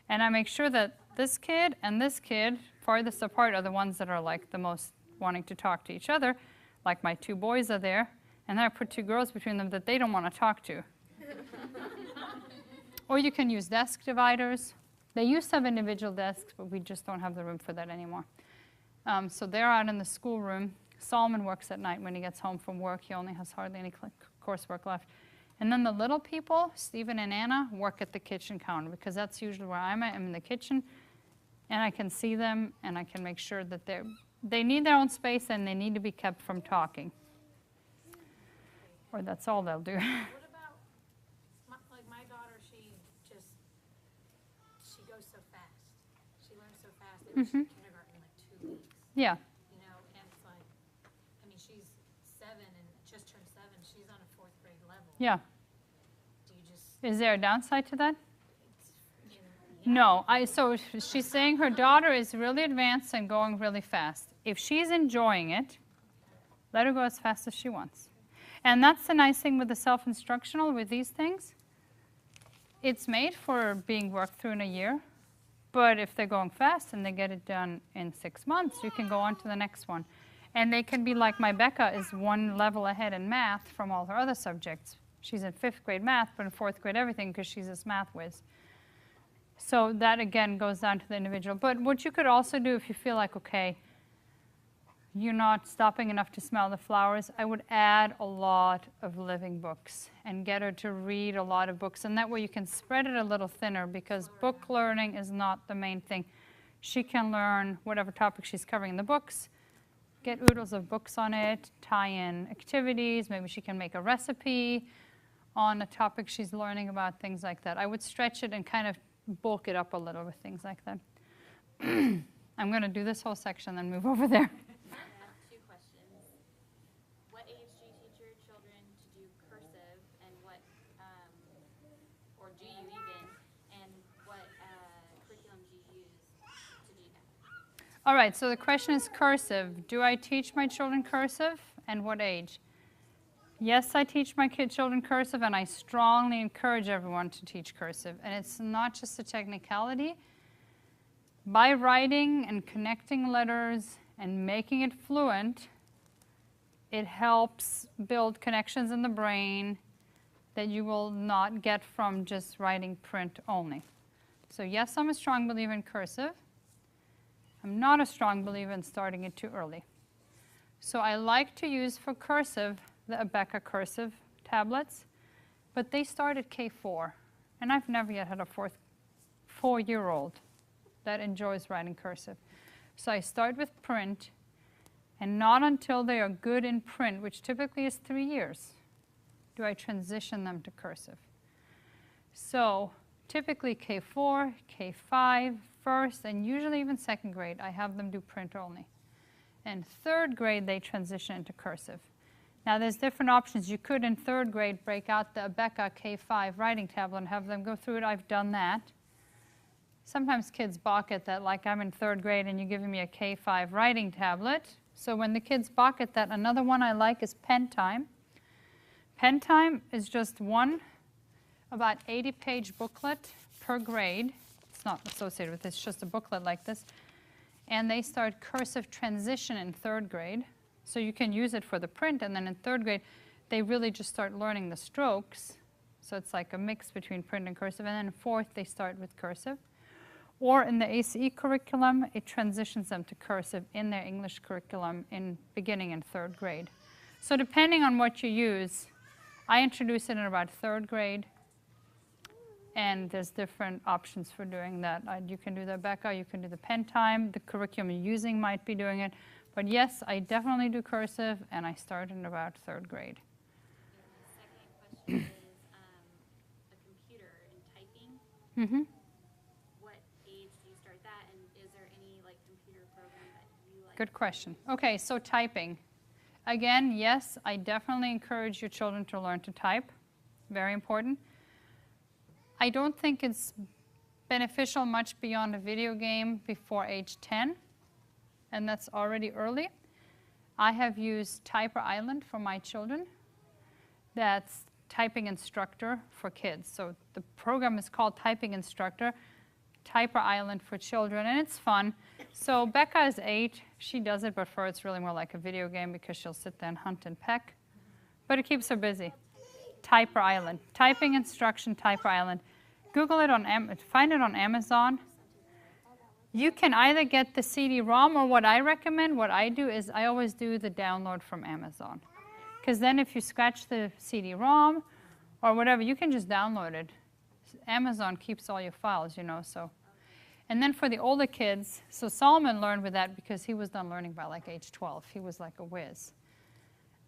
And I make sure that this kid and this kid, farthest apart, are the ones that are like the most wanting to talk to each other. Like my 2 boys are there, and then I put 2 girls between them that they don't want to talk to. Or you can use desk dividers. They used to have individual desks, but we just don't have the room for that anymore. So they're out in the schoolroom. Solomon works at night when he gets home from work. He only has hardly any coursework left. And then the little people, Stephen and Anna, work at the kitchen counter, because that's usually where I'm at. I'm in the kitchen, and I can see them, and I can make sure that they need their own space, and they need to be kept from talking. Or that's all they'll do. What about, like my daughter, she goes so fast. She learns so fast. They went to kindergarten in like 2 weeks. Yeah. You know, and it's like, I mean, she's 7 and just turned 7. She's on a 4th grade level. Yeah. Do you just, Is there a downside to that? you know, No. So she's saying her daughter is really advanced and going really fast. If she's enjoying it, let her go as fast as she wants. And that's the nice thing with the self-instructional, with these things. It's made for being worked through in a year. But if they're going fast and they get it done in 6 months, you can go on to the next one. And they can be like my Becca is one level ahead in math from all her other subjects. She's in 5th grade math, but in 4th grade everything because she's this math whiz. So that, again, goes down to the individual. But what you could also do if you feel like, okay, you're not stopping enough to smell the flowers, I would add a lot of living books and get her to read a lot of books. And that way you can spread it a little thinner because book learning is not the main thing. She can learn whatever topic she's covering in the books, get oodles of books on it, tie in activities, maybe she can make a recipe on a topic she's learning about, things like that. I would stretch it and kind of bulk it up a little with things like that. I'm going to do this whole section, then move over there. I have two questions. What age do you teach your children to do cursive, and what, or do you even, and what curriculum do you use to do that? All right, so the question is cursive. Do I teach my children cursive, and what age? Yes, I teach my children cursive, and I strongly encourage everyone to teach cursive. And it's not just a technicality. By writing and connecting letters and making it fluent, it helps build connections in the brain that you will not get from just writing print only. So yes, I'm a strong believer in cursive. I'm not a strong believer in starting it too early. So I like to use for cursive the Abeka cursive tablets, but they start at K4. And I've never yet had a 4-year-old that enjoys writing cursive. So I start with print, and not until they are good in print, which typically is 3 years, do I transition them to cursive. So typically K4, K5, 1st, and usually even 2nd grade, I have them do print only. And 3rd grade, they transition into cursive. Now there's different options. You could in 3rd grade break out the Abeka K5 writing tablet and have them go through it. I've done that. Sometimes kids balk at that, like I'm in 3rd grade and you're giving me a K5 writing tablet. So when the kids balk at that, another one I like is Pen Time. Pen Time is just one about 80-page booklet per grade. It's not associated with this, it's just a booklet like this. And they start cursive transition in 3rd grade. So you can use it for the print, and then in 3rd grade, they really just start learning the strokes. So it's like a mix between print and cursive. And then 4th, they start with cursive. Or in the ACE curriculum, it transitions them to cursive in their English curriculum beginning in 3rd grade. So depending on what you use, I introduce it in about 3rd grade. And there's different options for doing that. You can do the Abeka, you can do the Pen Time. The curriculum you're using might be doing it. But yes, I definitely do cursive, and I start in about 3rd grade. And the second question is a computer and typing. Mm-hmm. What age do you start that, and is there any like computer program that you like? Good question. Okay, so typing. Again, yes, I definitely encourage your children to learn to type. Very important. I don't think it's beneficial much beyond a video game before age 10. And that's already early. I have used Typer Island for my children. That's typing instructor for kids. So the program is called Typing Instructor, Typer Island for children, and it's fun. So Becca is 8. She does it, but for her it's really more like a video game because she'll sit there and hunt and peck. But it keeps her busy. Typer Island, typing instruction, Typer Island. Google it find it on Amazon. You can either get the CD-ROM, or what I recommend, what I do is I always do the download from Amazon. Because then if you scratch the CD-ROM or whatever, you can just download it. Amazon keeps all your files, you know, so. And then for the older kids, so Solomon learned with that because he was done learning by like age 12. He was like a whiz.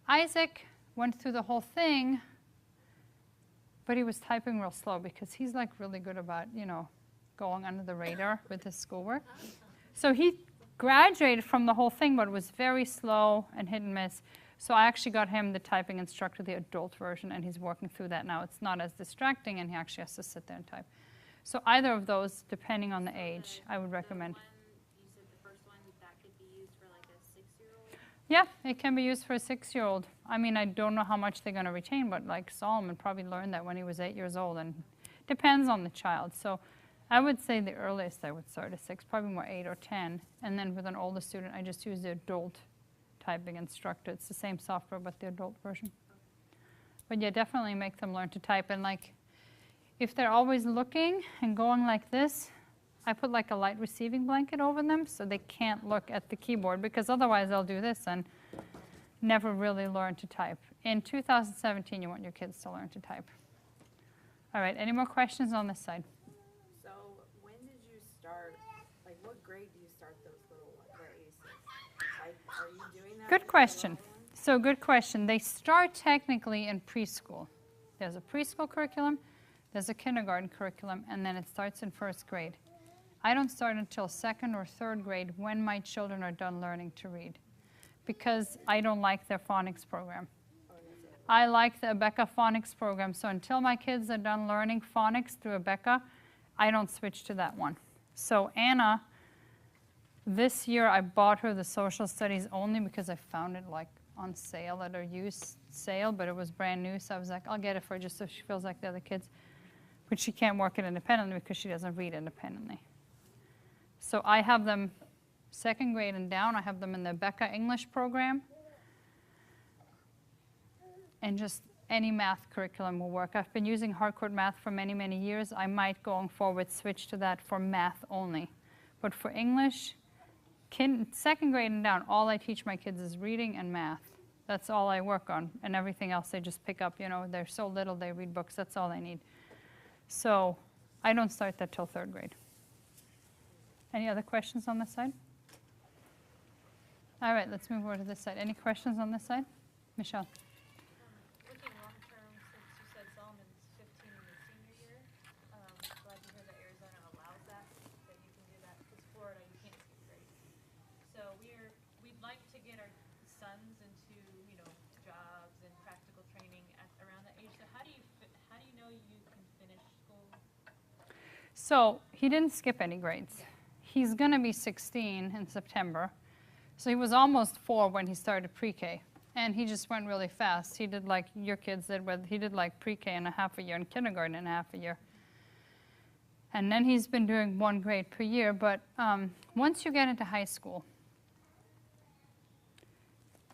Isaac went through the whole thing, but he was typing real slow because he's like really good about, you know, going under the radar with his schoolwork. So he graduated from the whole thing, but was very slow and hit and miss. So I actually got him the typing instructor, the adult version, and he's working through that now. It's not as distracting, and he actually has to sit there and type. So either of those, depending on the age, I would recommend. You said the first one, that could be used for like a 6-year-old? Yeah, it can be used for a 6-year-old. I mean, I don't know how much they're going to retain, but like Solomon probably learned that when he was 8 years old, and depends on the child. So I would say the earliest I would start at 6, probably more 8 or 10. And then with an older student, I just use the adult typing instructor. It's the same software, but the adult version. But yeah, definitely make them learn to type. And like, if they're always looking and going like this, I put like a light receiving blanket over them so they can't look at the keyboard, because otherwise they'll do this and never really learn to type. In 2017, you want your kids to learn to type. All right, any more questions on this side? So when did you start, like what grade do you start those little ones, the ACEs? Like, are you doing that? Good with the question. little ones? So good question. They start technically in preschool. There's a preschool curriculum, there's a kindergarten curriculum, and then it starts in first grade. I don't start until second or third grade when my children are done learning to read, because I don't like their phonics program. I like the Abeka phonics program, so until my kids are done learning phonics through Abeka, I don't switch to that one. So Anna, this year I bought her the social studies only because I found it like on sale at her used sale, but it was brand new, so I was like, I'll get it for her just so she feels like the other kids. But she can't work it independently because she doesn't read independently. So I have them second grade and down. I have them in the Abeka English program. And just any math curriculum will work. I've been using hardcore math for many, many years. I might, going forward, switch to that for math only. But for English, second grade and down, all I teach my kids is reading and math. That's all I work on. And everything else they just pick up. You know, they're so little, they read books. That's all they need. So I don't start that till third grade. Any other questions on this side? All right, let's move over to this side. Any questions on this side? Michelle. Looking long term, since you said Solomon's 15 in the senior year, glad to hear that Arizona allows that you can do that, because Florida, you can't skip grades. So we'd like to get our sons into, you know, jobs and practical training at around that age. So how do you know you can finish school? So he didn't skip any grades. He's going to be 16 in September. So he was almost 4 when he started pre-K. And he just went really fast. He did like your kids did, he did like pre-K in a half a year and kindergarten in a half a year. And then he's been doing 1 grade per year. But once you get into high school,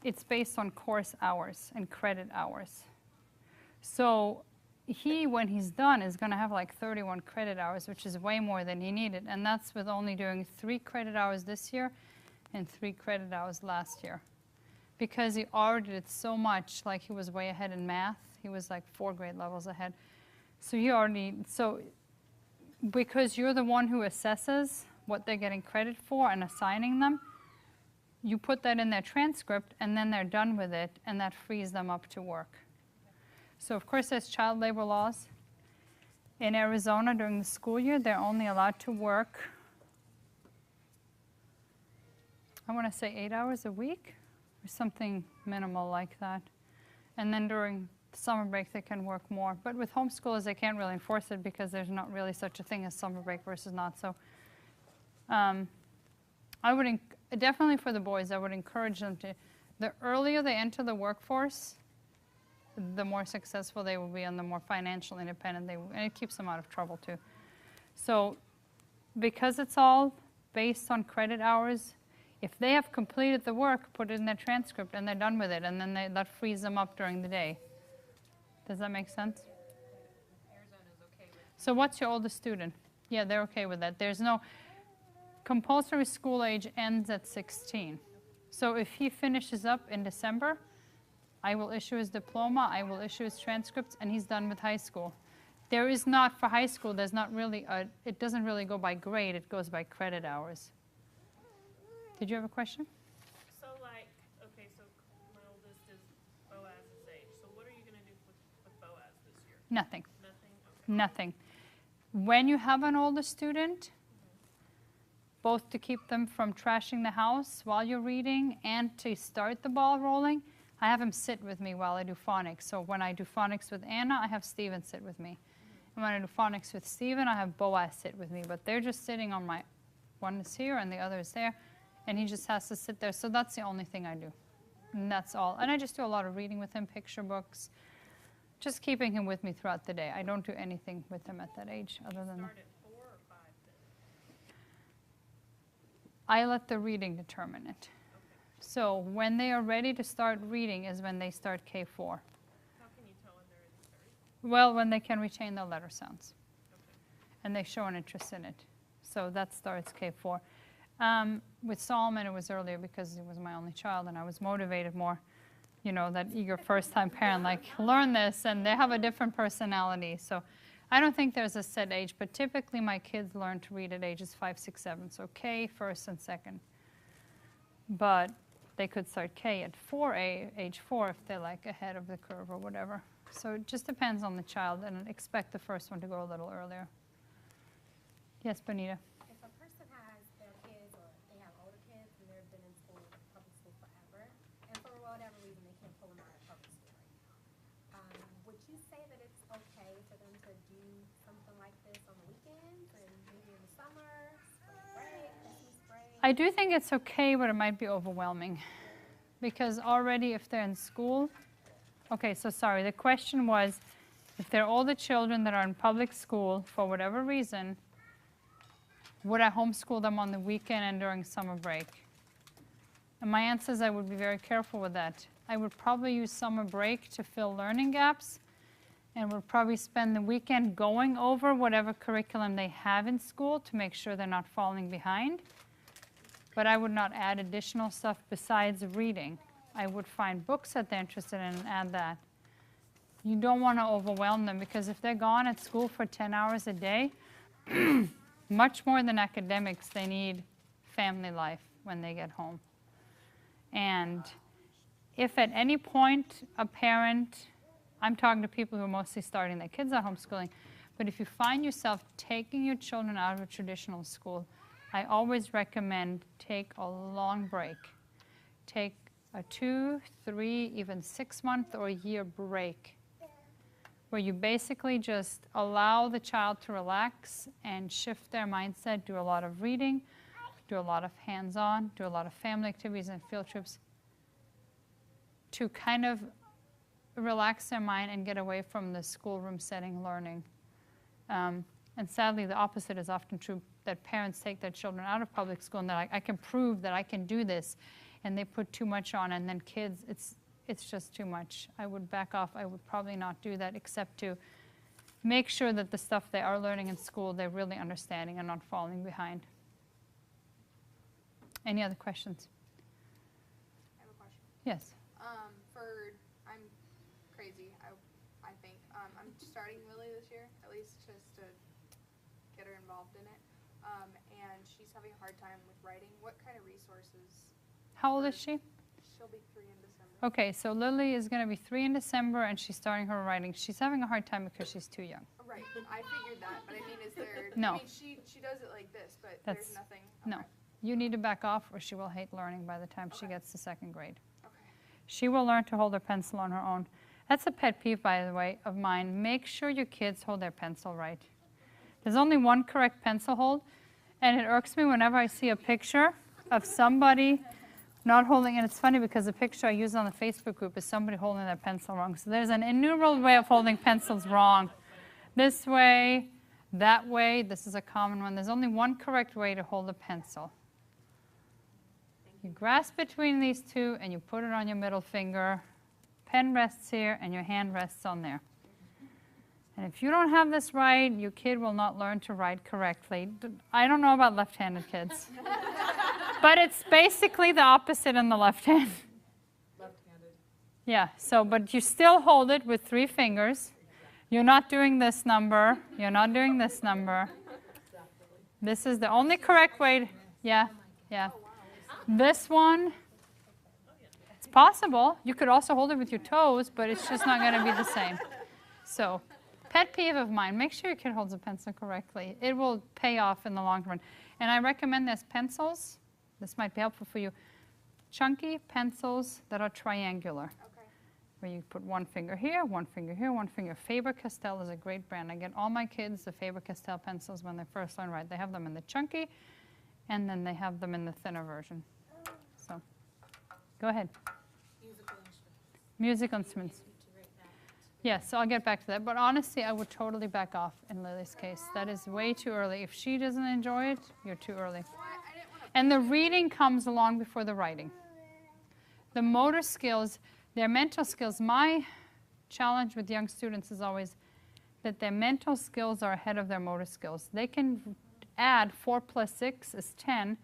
it's based on course hours and credit hours. So he, when he's done, is going to have like 31 credit hours, which is way more than he needed. And that's with only doing 3 credit hours this year and 3 credit hours last year. Because he already did so much, like he was way ahead in math. He was like 4 grade levels ahead. So he already, so because you're the one who assesses what they're getting credit for and assigning them, you put that in their transcript and then they're done with it, and that frees them up to work. So of course there's child labor laws. In Arizona during the school year, they're only allowed to work, I want to say 8 hours a week or something minimal like that. And then during the summer break they can work more. But with homeschoolers they can't really enforce it because there's not really such a thing as summer break versus not. So I would definitely for the boys, I would encourage them to, the earlier they enter the workforce, the more successful they will be and the more financially independent they will, and it keeps them out of trouble too. So because it's all based on credit hours, if they have completed the work, put it in their transcript and they're done with it, and then that frees them up during the day. Does that make sense? Arizona's okay with. So what's your oldest student? Yeah, they're okay with that. There's no, compulsory school age ends at 16. So if he finishes up in December, I will issue his diploma, I will issue his transcripts, and he's done with high school. There is not, for high school, there's not really it doesn't really go by grade, it goes by credit hours. Did you have a question? So like, okay, so my oldest is Boaz's age. So what are you going to do with Boaz this year? Nothing. Nothing? Okay. Nothing. When you have an older student, both to keep them from trashing the house while you're reading and to start the ball rolling, I have him sit with me while I do phonics. So when I do phonics with Anna, I have Steven sit with me. And when I do phonics with Steven, I have Boaz sit with me. But they're just sitting on my, one is here and the other is there. And he just has to sit there. So that's the only thing I do. And that's all. And I just do a lot of reading with him, picture books, just keeping him with me throughout the day. I don't do anything with him at that age other than that. Start at 4 or 5 then? I let the reading determine it. Okay. So when they are ready to start reading is when they start K4. How can you tell when they're ready to start? Well, when they can retain their letter sounds. And they show an interest in it. So that starts K4. With Solomon, it was earlier because he was my only child and I was motivated more. You know, that eager first-time parent, like, learn this, and they have a different personality. So I don't think there's a set age, but typically my kids learn to read at ages 5, 6, 7. So K, first and second. But they could start K at age 4 if they're like ahead of the curve or whatever. So it just depends on the child, and expect the first one to go a little earlier. Yes, Bonita? If a person has their kids or they have older kids and they've been in school, public school forever, and for whatever reason they can't pull them out of public school right now, would you say that it's okay for them to do something like this on the weekends and maybe in the summer, spring break, Christmas break? I do think it's okay, but it might be overwhelming. Because already if they're in school, okay, so sorry, the question was, if they're older children that are in public school for whatever reason, would I homeschool them on the weekend and during summer break? And my answer is I would be very careful with that. I would probably use summer break to fill learning gaps, and would probably spend the weekend going over whatever curriculum they have in school to make sure they're not falling behind. But I would not add additional stuff besides reading. I would find books that they're interested in and add that. You don't want to overwhelm them, because if they're gone at school for 10 hours a day, much more than academics, they need family life when they get home. And if at any point a parent, I'm talking to people who are mostly starting their kids out homeschooling, but if you find yourself taking your children out of a traditional school, I always recommend take a long break. Take a 2, 3, even 6-month or a year break, where you basically just allow the child to relax and shift their mindset, do a lot of reading, do a lot of hands-on, do a lot of family activities and field trips to kind of relax their mind and get away from the schoolroom setting learning. And sadly, the opposite is often true, that parents take their children out of public school and they're like, I can prove that I can do this, and they put too much on, and then kids, it's just too much. I would back off. I would probably not do that, except to make sure that the stuff they are learning in school, they're really understanding and not falling behind. Any other questions? I have a question. Yes. I'm crazy, I think. I'm starting Lily this year, at least just to get her involved in it. And she's having a hard time with writing. What kind of resources? How old is she? She'll be 3 in December. Okay, so Lily is going to be 3 in December, and she's starting her writing. She's having a hard time because she's too young. Right, I figured that, but I mean, is there, No. I mean, she does it like this, but That's- there's nothing. No. Okay. You need to back off, or she will hate learning by the time she gets to 2nd grade. Okay. She will learn to hold her pencil on her own. That's a pet peeve, by the way, of mine. Make sure your kids hold their pencil right. There's only one correct pencil hold, and it irks me whenever I see a picture of somebody not holding, and it's funny because the picture I use on the Facebook group is somebody holding their pencil wrong. So there's an innumerable way of holding pencils wrong. This way, that way, this is a common one. There's only one correct way to hold a pencil. You grasp between these two and you put it on your middle finger. Pen rests here and your hand rests on there. And if you don't have this right, your kid will not learn to write correctly. I don't know about left-handed kids. But it's basically the opposite in the left hand. Left-handed. Yeah, so, but you still hold it with 3 fingers. You're not doing this number. You're not doing this number. This is the only correct way. Yeah, yeah. This one, it's possible. You could also hold it with your toes, but it's just not going to be the same. So, pet peeve of mine, make sure your kid holds a pencil correctly. It will pay off in the long run. And I recommend there's pencils. This might be helpful for you. Chunky pencils that are triangular, Okay. where you put 1 finger here, 1 finger here, 1 finger. Faber-Castell is a great brand. I get all my kids the Faber-Castell pencils when they first learn to write. They have them in the chunky, and then they have them in the thinner version. So, go ahead. Musical instruments. Musical instruments. Yes, so I'll get back to that. But honestly, I would totally back off in Lily's case. That is way too early. If she doesn't enjoy it, you're too early. I didn't want to. And the reading comes along before the writing. The motor skills, their mental skills, my challenge with young students is always that their mental skills are ahead of their motor skills. They can add 4 plus 6 is 10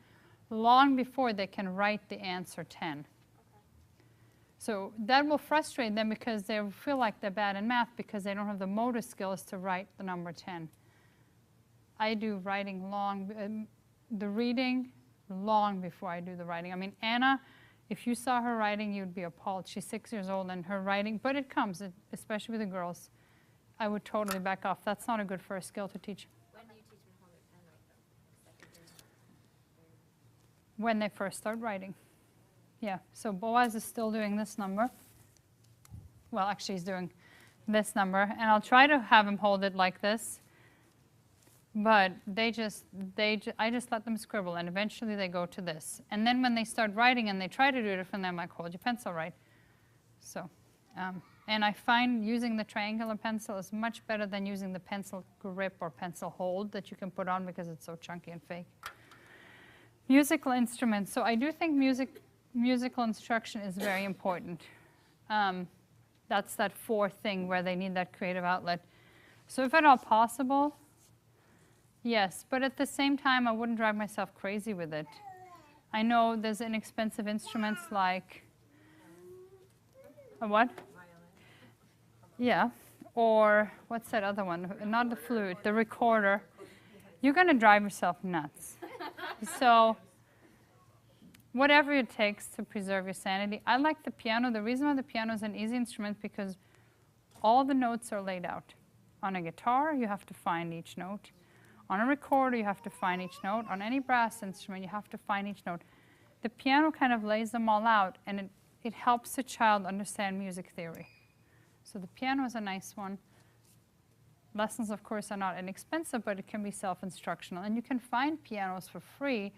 long before they can write the answer 10. So that will frustrate them because they feel like they're bad in math because they don't have the motor skills to write the number 10. I do writing long, the reading long before I do the writing. I mean, Anna, if you saw her writing, you'd be appalled. She's 6 years old and her writing, but it comes, especially with the girls. I would totally back off. That's not a good first skill to teach. When do you teach them homework handwriting though? Like second grade? When they first start writing. Yeah, so Boaz is still doing this number. Well, actually he's doing this number, and I'll try to have him hold it like this. But I just let them scribble, and eventually they go to this. And then when they start writing and they try to do it different, I'm like, hold your pencil right. So, and I find using the triangular pencil is much better than using the pencil grip or pencil hold that you can put on because it's so chunky and fake. Musical instruments. So I do think musical instruction is very important. That's that fourth thing where they need that creative outlet. So if at all possible, yes, but at the same time, I wouldn't drive myself crazy with it. I know there's inexpensive instruments like, a what? Yeah, or what's that other one? Not the flute, the recorder. You're going to drive yourself nuts. So whatever it takes to preserve your sanity. I like the piano. The reason why the piano is an easy instrument because all the notes are laid out. On a guitar, you have to find each note. On a recorder, you have to find each note. On any brass instrument, you have to find each note. The piano kind of lays them all out, and it helps the child understand music theory. So the piano is a nice one. Lessons, of course, are not inexpensive, but it can be self-instructional. And you can find pianos for free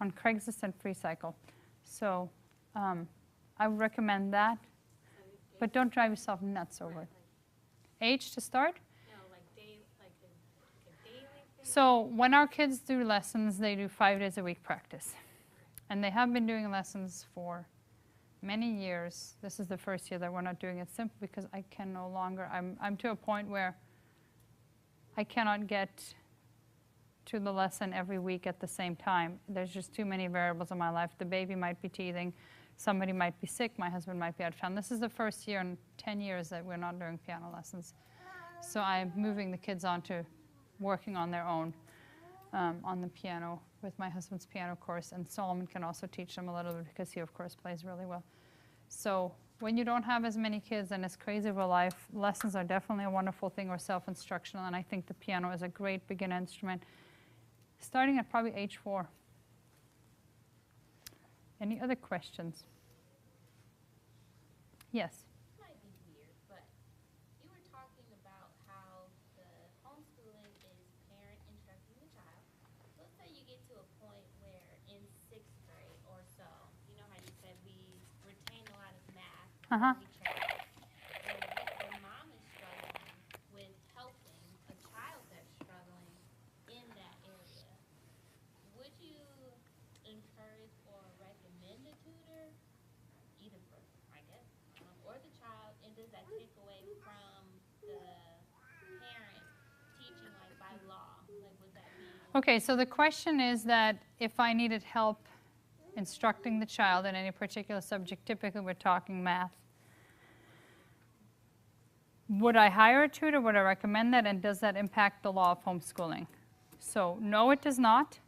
on Craigslist and FreeCycle. So I would recommend that, but don't drive yourself nuts over it. Age to start? So when our kids do lessons, they do 5 days a week practice. And they have been doing lessons for many years. This is the first year that we're not doing it simply because I can no longer, I'm to a point where I cannot get to the lesson every week at the same time. There's just too many variables in my life. The baby might be teething, somebody might be sick, my husband might be out of town. This is the first year in 10 years that we're not doing piano lessons. So I'm moving the kids on to working on their own on the piano with my husband's piano course, and Solomon can also teach them a little bit because he of course plays really well. So when you don't have as many kids and as crazy of a life, lessons are definitely a wonderful thing, or self-instructional, and I think the piano is a great beginner instrument, starting at probably age 4. Any other questions? Yes? Might be weird, but you were talking about how the homeschooling is parent instructing the child. Let's say you get to a point where in 6th grade or so, you know how you said we retain a lot of math. Uh-huh. When mom is struggling with helping a child that's struggling in that area, would you encourage or recommend a tutor, either for, I guess, or the child, and does that take away from the parent teaching, like by law? Like, would that be? Okay, so the question is that if I needed help instructing the child in any particular subject, typically we're talking math, would I hire a tutor? Would I recommend that? And does that impact the law of homeschooling? So no, it does not.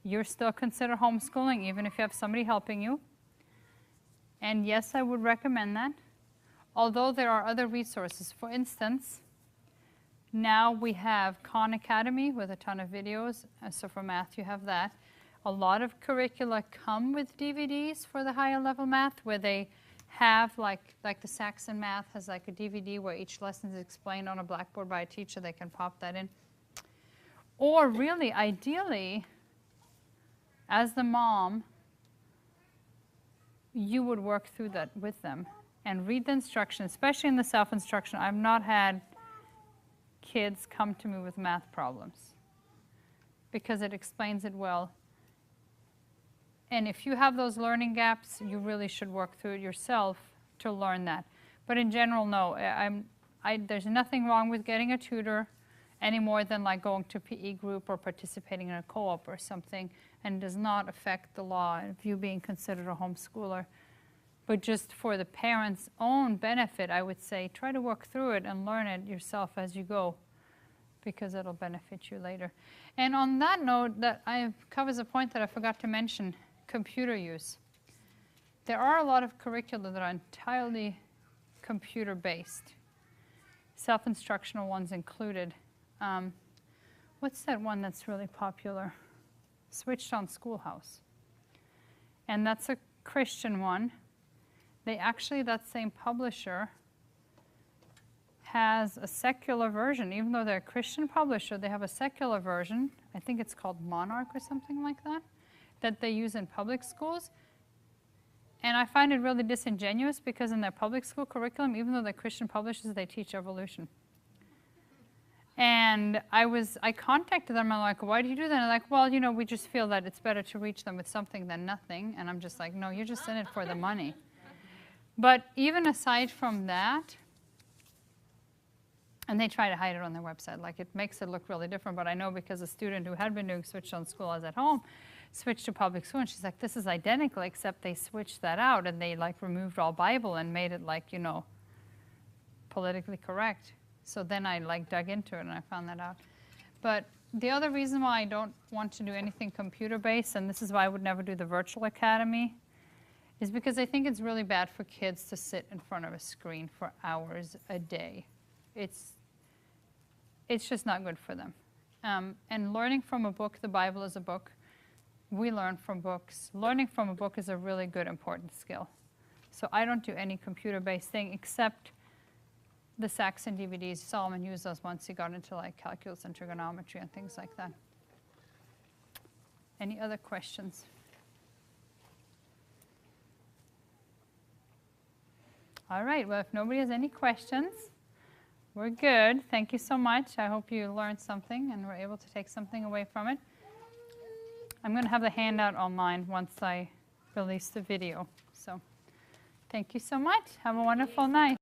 You're still considered homeschooling even if you have somebody helping you. And yes, I would recommend that. Although there are other resources. For instance, now we have Khan Academy with a ton of videos. So for math, you have that. A lot of curricula come with DVDs for the higher level math, where they have, like the Saxon math has like a DVD where each lesson is explained on a blackboard by a teacher. They can pop that in. Or really, ideally, as the mom, you would work through that with them and read the instructions, especially in the self-instruction. I've not had kids come to me with math problems because it explains it well. And if you have those learning gaps, you really should work through it yourself to learn that. But in general, no. There's nothing wrong with getting a tutor any more than like going to PE group or participating in a co-op or something, and does not affect the law of you being considered a homeschooler. But just for the parents' own benefit, I would say try to work through it and learn it yourself as you go, because it'll benefit you later. And on that note, that covers a point that I forgot to mention, computer use. There are a lot of curricula that are entirely computer-based, self-instructional ones included. What's that one that's really popular? Switched on Schoolhouse. And that's a Christian one. They actually, that same publisher has a secular version. Even though they're a Christian publisher, they have a secular version. I think it's called Monarch or something like that, that they use in public schools. And I find it really disingenuous because in their public school curriculum, even though they're Christian publishers, they teach evolution. And I contacted them, I'm like, why do you do that? And they're like, well, you know, we just feel that it's better to reach them with something than nothing. And I'm just like, no, you're just in it for the money. But even aside from that, and they try to hide it on their website, like it makes it look really different, but I know because a student who had been doing Switched on School as at home switched to public school, and she's like, this is identical, except they switched that out and they like removed all Bible and made it like, you know, politically correct. So then I like dug into it and I found that out. But the other reason why I don't want to do anything computer-based, and this is why I would never do the virtual academy, is because I think it's really bad for kids to sit in front of a screen for hours a day. It's just not good for them. And learning from a book, the Bible is a book. We learn from books. Learning from a book is a really good, important skill. So I don't do any computer-based thing except the Saxon DVDs. Solomon used those once he got into like calculus and trigonometry and things like that. Any other questions? All right, well, if nobody has any questions, we're good. Thank you so much. I hope you learned something and were able to take something away from it. I'm going to have the handout online once I release the video. So thank you so much. Have a wonderful night.